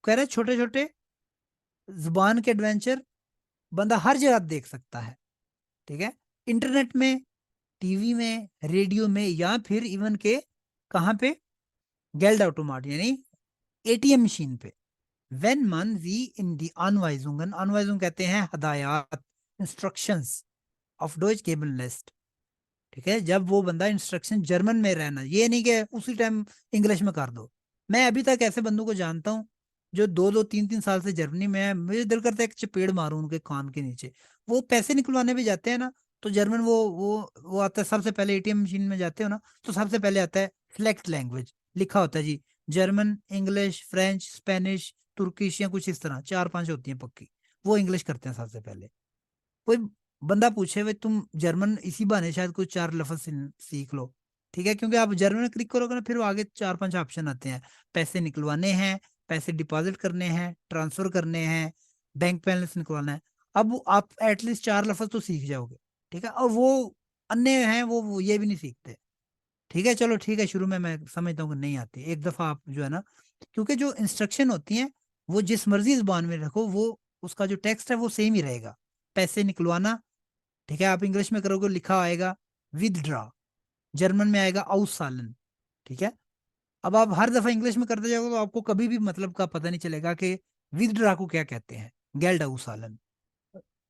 कह रहे छोटे छोटे जुबान के एडवेंचर बंदा हर जगह देख सकता है। ठीक है। इंटरनेट में, टीवी में, रेडियो में, या फिर इवन के कहाँ पे, गेल्ड ऑटोमाट यानी एटीएम मशीन पे। Wenn man sie in die Anweisungen, Anweisungen कहते हैं हदायत, instructions of Deutsche geben lässt। ठीक है। जब वो बंदा इंस्ट्रक्शन जर्मन में रहना, ये नहीं कि उसी टाइम इंग्लिश में कर दो। मैं अभी तक ऐसे बंदों को जानता हूँ जो 2-2 3-3 साल से जर्मनी में है, मुझे दिल करता है एक चपेड़ मारूं उनके कान के नीचे। वो पैसे निकलवाने भी जाते हैं ना, तो जर्मन वो आता है सबसे पहले, एटीएम मशीन में जाते हो ना तो सबसे पहले आता है सिलेक्ट लैंग्वेज, लिखा होता है जी, German, English, French, Spanish, Turkish, या कुछ इस तरह 4-5 होती हैं पक्की। वो इंग्लिश करते हैं सबसे पहले। कोई बंदा पूछे भाई तुम जर्मन, इसी बहाने शायद कुछ 4 लफ्ज सीख लो। ठीक है। क्योंकि आप जर्मन में क्लिक करोगे ना, फिर वो आगे 4-5 ऑप्शन आते हैं। पैसे निकलवाने हैं, पैसे डिपॉजिट करने हैं, ट्रांसफर करने हैं, बैंक बैलेंस निकलवाना है। अब आप एटलीस्ट 4 लफ्ज तो सीख जाओगे। ठीक है। और वो अन्य हैं, वो ये भी नहीं सीखते। ठीक है। चलो ठीक है, शुरू में मैं समझता हूँ कि नहीं आती, एक दफा आप जो है ना, क्योंकि जो इंस्ट्रक्शन होती हैं वो जिस मर्जी जुबान में रखो, वो उसका जो टेक्स्ट है वो सेम ही रहेगा। पैसे निकलवाना, ठीक है, आप इंग्लिश में करोगे लिखा आएगा विदड्रा, जर्मन में आएगा आउसालन। ठीक है। अब आप हर दफा इंग्लिश में करते जाओगे तो आपको कभी भी मतलब का पता नहीं चलेगा कि विदड्रा को क्या कहते हैं, गेल्ड आउसालन।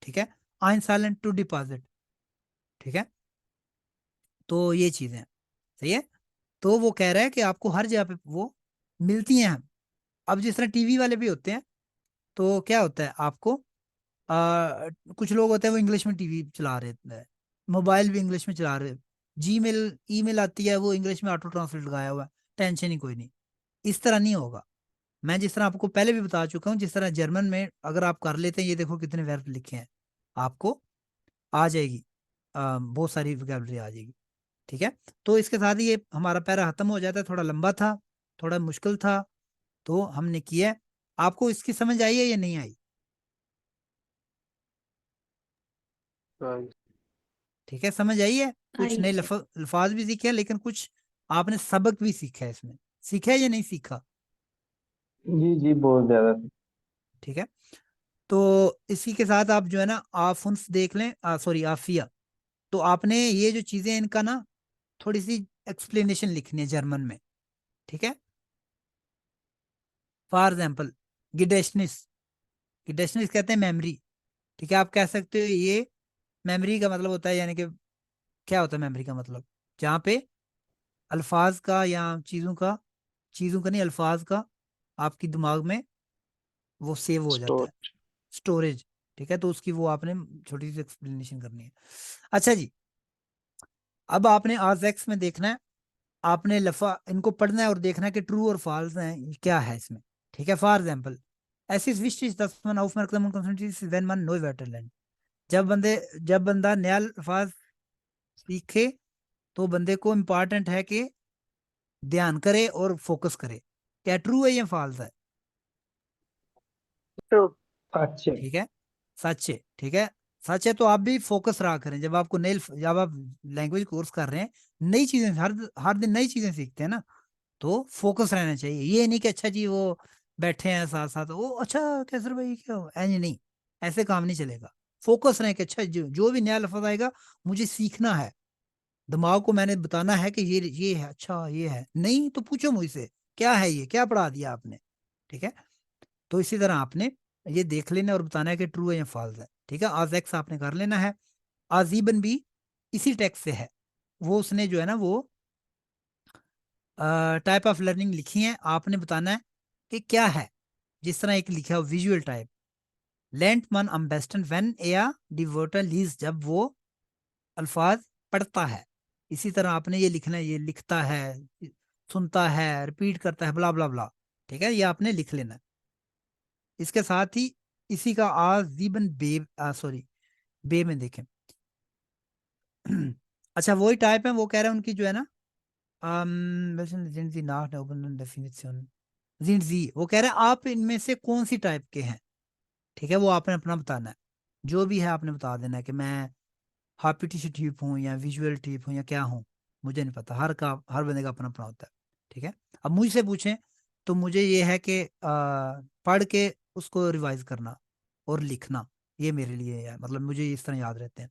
ठीक है। आइन सालन टू डिपॉजिट। ठीक है। तो ये चीजें सही है। तो वो कह रहा है कि आपको हर जगह पे वो मिलती हैं। अब जिस तरह टीवी वाले भी होते हैं, तो क्या होता है आपको, कुछ लोग होते हैं वो इंग्लिश में टीवी चला रहे हैं, मोबाइल भी इंग्लिश में चला रहे हैं, जीमेल ईमेल आती है वो इंग्लिश में ऑटो ट्रांसलेट लगाया हुआ है, टेंशन ही कोई नहीं। इस तरह नहीं होगा। मैं जिस तरह आपको पहले भी बता चुका हूँ, जिस तरह जर्मन में अगर आप कर लेते हैं, ये देखो कितने वर्ब लिखे हैं, आपको आ जाएगी, बहुत सारी वोकैबुलरी आ जाएगी। ठीक है। तो इसके साथ ही ये हमारा पैरा खत्म हो जाता है। थोड़ा लंबा था, थोड़ा मुश्किल था, तो हमने किया। आपको इसकी समझ आई है या नहीं आई? हाँ। ठीक है, समझ आई है। कुछ आई नए है। अल्फाज भी सीखे हैं, लेकिन कुछ आपने सबक भी सीखा है इसमें। सीखा है या नहीं सीखा? जी जी, बहुत ज्यादा। ठीक है। तो इसी के साथ आप जो है ना आफुन्स देख लें, सॉरी आफिया। तो आपने ये जो चीजें हैं, इनका ना थोड़ी सी एक्सप्लेनेशन लिखनी है जर्मन में। ठीक है। फॉर एग्जाम्पल गिडेशनिस, गिडेशनिस कहते हैं मेमोरी। ठीक है। आप कह सकते हो ये मेमोरी का मतलब होता है, यानी कि क्या होता है मेमोरी का मतलब, जहाँ पे अल्फाज का या चीजों का नहीं, अल्फाज का आपकी दिमाग में वो सेव हो जाता स्टोर। है, स्टोरेज। ठीक है, तो उसकी वो आपने छोटी सी एक्सप्लेनेशन करनी है। अच्छा जी, अब आपने आज एक्स में देखना है, आपने लफा इनको पढ़ना है और देखना है कि ट्रू और फॉल्स है क्या है इसमें। ठीक है, फॉर एग्जाम्पल ऐसी विश इज दसमन ऑफ मरकदम कंसंट्रेट व्हेन वन नो वेटरलैंड। जब बंदा नया अल्फाज सीखे तो बंदे को इम्पॉर्टेंट है कि ध्यान करे और फोकस करे। क्या ट्रू है या फॉल्स है? तो अच्छे। ठीक है, सच है। ठीक है, सच है तो आप भी फोकस रहा करें जब आपको नई, जब आप लैंग्वेज कोर्स कर रहे हैं, नई चीजें हर दिन नई चीजें सीखते हैं ना, तो फोकस रहना चाहिए। ये नहीं कि अच्छा जी वो बैठे हैं साथ साथ, वो अच्छा कैसर भाई क्या हो, ऐसे नहीं, ऐसे काम नहीं चलेगा। फोकस रहे कि अच्छा जो भी नया लफ्ज आएगा मुझे सीखना है, दिमाग को मैंने बताना है कि ये है, अच्छा ये है, नहीं तो पूछो मुझसे क्या है, ये क्या पढ़ा दिया आपने। ठीक है, तो इसी तरह आपने ये देख लेना और बताना है कि ट्रू है या फॉल्स है। ठीक है, आज एक्स आपने कर लेना है। आजीबन भी इसी टेक्स्ट से है, वो उसने जो है ना वो टाइप ऑफ लर्निंग लिखी है, आपने बताना है कि क्या है। जिस तरह एक लिखा है विजुअल टाइप, लेंट मन अम्बेस्टन व्हेन एया डिवर्टर लीज, जब वो अल्फाज पढ़ता है। इसी तरह आपने ये लिखना है, ये लिखता है, सुनता है, रिपीट करता है, ब्ला ब्ला ब्ला। ठीक है, ये आपने लिख लेना है। इसके साथ ही इसी का आजीबन बे सॉरी बे में देखें। अच्छा वही टाइप है, वो कह रहे हैं उनकी जो है ना sind sie nach der oberen Definition sind sie, वो कह रहे हैं आप इनमें से कौन सी टाइप के हैं। ठीक है, वो आपने अपना बताना है, जो भी है आपने बता देना है कि मैं हार्पिटिश टाइप हूँ या विजुअल टाइप हूँ या क्या हूँ, मुझे नहीं पता, हर बंदे का अपना अपना होता है। ठीक है, अब मुझसे पूछें तो मुझे ये है कि पढ़ के उसको रिवाइज करना और लिखना, ये मेरे लिए है, मतलब मुझे इस तरह याद रहते हैं,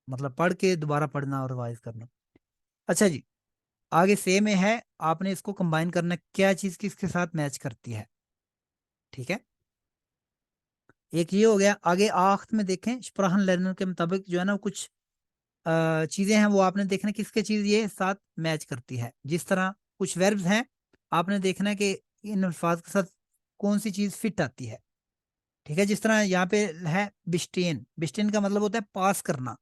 मतलब पढ़ के दोबारा पढ़ना और रिवाइज करना। अच्छा जी, आगे सेम में है, आपने इसको कंबाइन करना है, क्या चीज किसके साथ मैच करती है। ठीक है, एक ये हो गया। आगे आखिर में देखें, स्प्रहन लर्नर के मुताबिक जो है ना कुछ चीजें हैं, वो आपने देखना किसके चीज ये साथ मैच करती है। जिस तरह कुछ वर्ब्स हैं, आपने देखना है कि इन अल्फाज के साथ कौन सी चीज फिट आती है। ठीक है, जिस तरह यहाँ पे है बिस्टेन, बिस्टेन का मतलब होता है पास करना।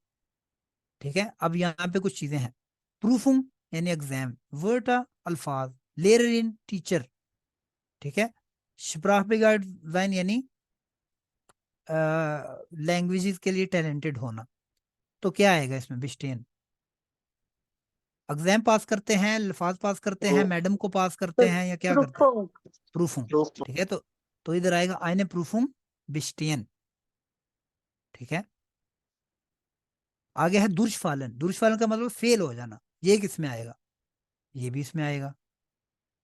ठीक है, अब यहाँ पे कुछ चीजें हैं, प्रूफुम यानी एग्जाम, वर्टा अल्फाज, लेयर इन टीचर। ठीक है, स्प्राखबिगार्ड वैन यानी लैंग्वेजेस के लिए टैलेंटेड होना। तो क्या आएगा इसमें, बिस्टेन एग्जाम पास करते हैं, अल्फाज पास करते हैं, मैडम को पास करते हैं, या क्या करते हैं, प्रूफ प्रूफुम। प्रूफ ठीक है, तो इधर आएगा आइने प्रूफुम बिस्टेन। ठीक है, आगे है दुर्शफालन, दुर्शफालन का मतलब फेल हो जाना, ये किस में आएगा, ये भी इसमें आएगा।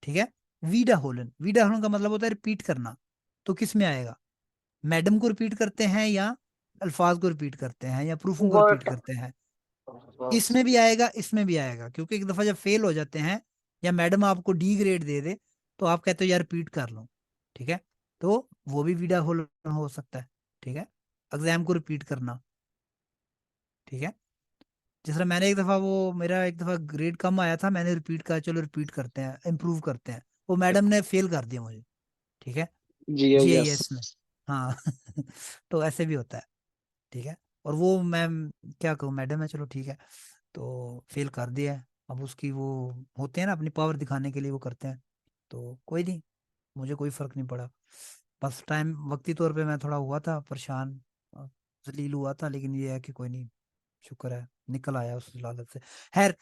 ठीक है, वीडा होलन, वीडा होलन का मतलब होता है रिपीट करना, तो किस में आएगा, मैडम को रिपीट करते हैं या अल्फाज को रिपीट करते हैं या प्रूफों को रिपीट वर्ड करते हैं। इसमें भी आएगा, इसमें भी आएगा, क्योंकि एक दफा जब फेल हो जाते हैं या मैडम आपको डी ग्रेड दे दे तो आप कहते हो यार रिपीट कर लो। ठीक है, तो वो भी वीडा होलन हो सकता है। ठीक है, एग्जाम को रिपीट करना। ठीक है, जिस तरह मैंने एक दफा वो मेरा एक दफा ग्रेड कम आया था, मैंने रिपीट कहा चलो रिपीट करते हैं, इम्प्रूव करते हैं, वो मैडम ने फेल कर दिया मुझे। ठीक है, जीआईएस जीआईएस में। हाँ तो ऐसे भी होता है। ठीक है, और वो मैम क्या कहूँ, मैडम है, चलो ठीक है, तो फेल कर दिया है। अब उसकी वो होते हैं ना अपनी पावर दिखाने के लिए वो करते हैं, तो कोई नहीं, मुझे कोई फर्क नहीं पड़ा। बस टाइम वक्ती तौर पे मैं थोड़ा हुआ था परेशान, जलील हुआ था, लेकिन ये है कि कोई नहीं, शुक्र है निकल आया उस लालच से। खैर,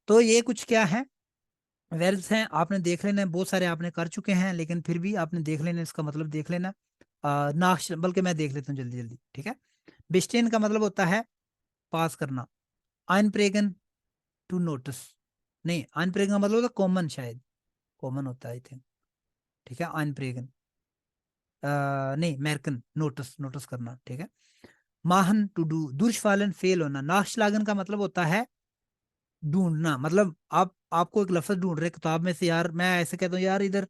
तो ये कुछ क्या है, वेल्स हैं, आपने देख लेना है, बहुत सारे आपने कर चुके हैं, लेकिन फिर भी आपने देख लेना, इसका मतलब देख लेना। नाक्श, बल्कि मैं देख लेता हूँ जल्दी जल्दी। ठीक है, बिस्टेन का मतलब होता है पास करना, आइन प्रेगन टू नोटिस, नहीं आइन प्रेगन का मतलब होता है कॉमन, शायद कॉमन होता है आई थिंक। ठीक है, आइन प्रेगन नहीं मैरकन, नोटिस नोटिस करना। ठीक है, माहन टू डू, दुर्शफालन फेल होना, नाशलागन का मतलब होता है ढूंढना, मतलब आपको एक लफ्ज ढूंढ रहे किताब में से, यार मैं ऐसे कहता हूँ यार इधर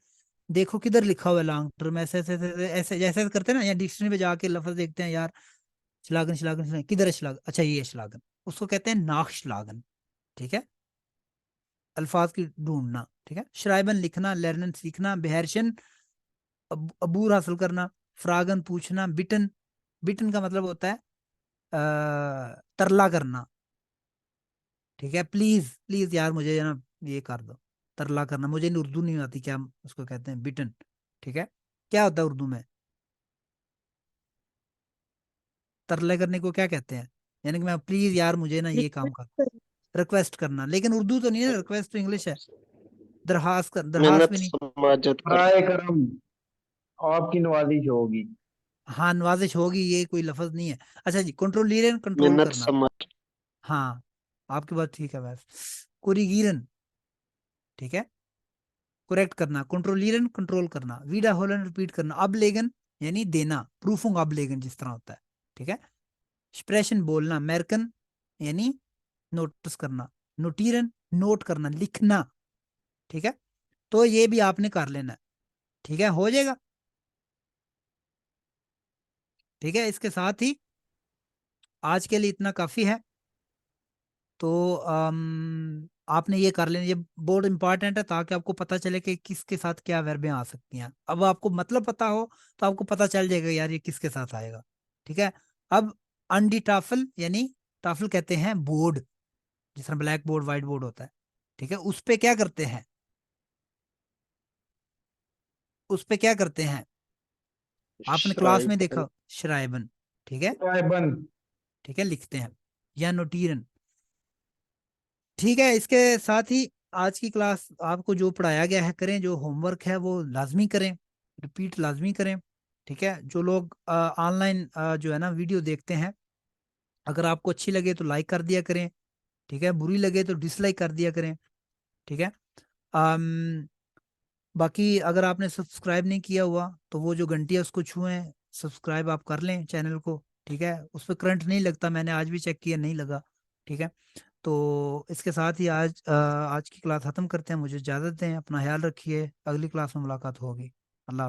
देखो किधर लिखा हुआ है लॉन्ग टर्म, ऐसे ऐसे ऐसे ऐसे जैसे ऐसे करते हैं ना, या डिक्शनरी में जाके लफ्ज देखते हैं यार, शलागन शलागन शलागन, किधर है शलागन, अच्छा ये है शलागन, उसको कहते हैं नाशलागन। ठीक है, अल्फाज की ढूंढना। ठीक है, श्राइबन लिखना, लर्नन सीखना, बेहर्शन अबूर हासिल करना, फ्रागन पूछना, बिटन बिटन का मतलब होता है तरला करना। ठीक है, प्लीज प्लीज यार मुझे ना ये कर दो, तरला करना। मुझे उर्दू नहीं आती, क्या उसको कहते हैं, बिटन। ठीक है, क्या होता है उर्दू में तरले करने को, क्या कहते हैं? यानी कि मैं प्लीज यार मुझे ना ये काम कर, रिक्वेस्ट करना। लेकिन उर्दू तो नहीं है, रिक्वेस्ट तो इंग्लिश है। दरखास्त कर, दरखास्त मिन्नत भी नहीं। समाजत कर। बराए करम आपकी नवाजिश होगी। हाँ, नवाजिश होगी, ये कोई लफ्ज नहीं है। अच्छा जी, कंट्रोलिरन, कंट्रोल मिन्नत करना। समाज। हाँ, आपकी बात ठीक है बस। कुरीगिरन, ठीक है, करेक्ट करना। कंट्रोलिरन, कंट्रोल करना। वीडा होलन, रिपीट करना। अब लेगन यानी देना, प्रूफुंग अब लेगन जिस तरह होता है। ठीक है, एक्सप्रेशन बोलना। अमेरिकन यानी नोटिस करना। नोटीरन नोट करना, लिखना। ठीक है, तो ये भी आपने कर लेना है। ठीक है, हो जाएगा। ठीक है, इसके साथ ही आज के लिए इतना काफी है। तो आपने ये कर लेना, ये बहुत इंपॉर्टेंट है, ताकि आपको पता चले कि किसके साथ क्या वर्बें आ सकती हैं। अब आपको मतलब पता हो तो आपको पता चल जाएगा यार ये किसके साथ आएगा। ठीक है, अब अंडी टाफल, यानी टाफल कहते हैं बोर्ड, जिस तरह ब्लैक बोर्ड व्हाइट बोर्ड होता है। ठीक है, उस पे क्या करते हैं, उस पे क्या करते हैं, आपने क्लास में श्राइबन। देखा, श्राइबन। ठीक है, रायबन। ठीक है, लिखते हैं, या नोटीरन। ठीक है, इसके साथ ही आज की क्लास आपको जो पढ़ाया गया है करें, जो होमवर्क है वो लाजमी करें, रिपीट लाजमी करें। ठीक है, जो लोग ऑनलाइन जो है ना वीडियो देखते हैं, अगर आपको अच्छी लगे तो लाइक कर दिया करें। ठीक है, बुरी लगे तो डिसलाइक कर दिया करें। ठीक है, अम, बाकी अगर आपने सब्सक्राइब नहीं किया हुआ तो वो जो घंटी है उसको छुएं, सब्सक्राइब आप कर लें चैनल को। ठीक है, उस पर करंट नहीं लगता, मैंने आज भी चेक किया, नहीं लगा। ठीक है, तो इसके साथ ही आज की क्लास ख़त्म करते हैं। मुझे इजाज़त दें, अपना ख्याल रखिए, अगली क्लास में मुलाकात होगी। अल्लाह।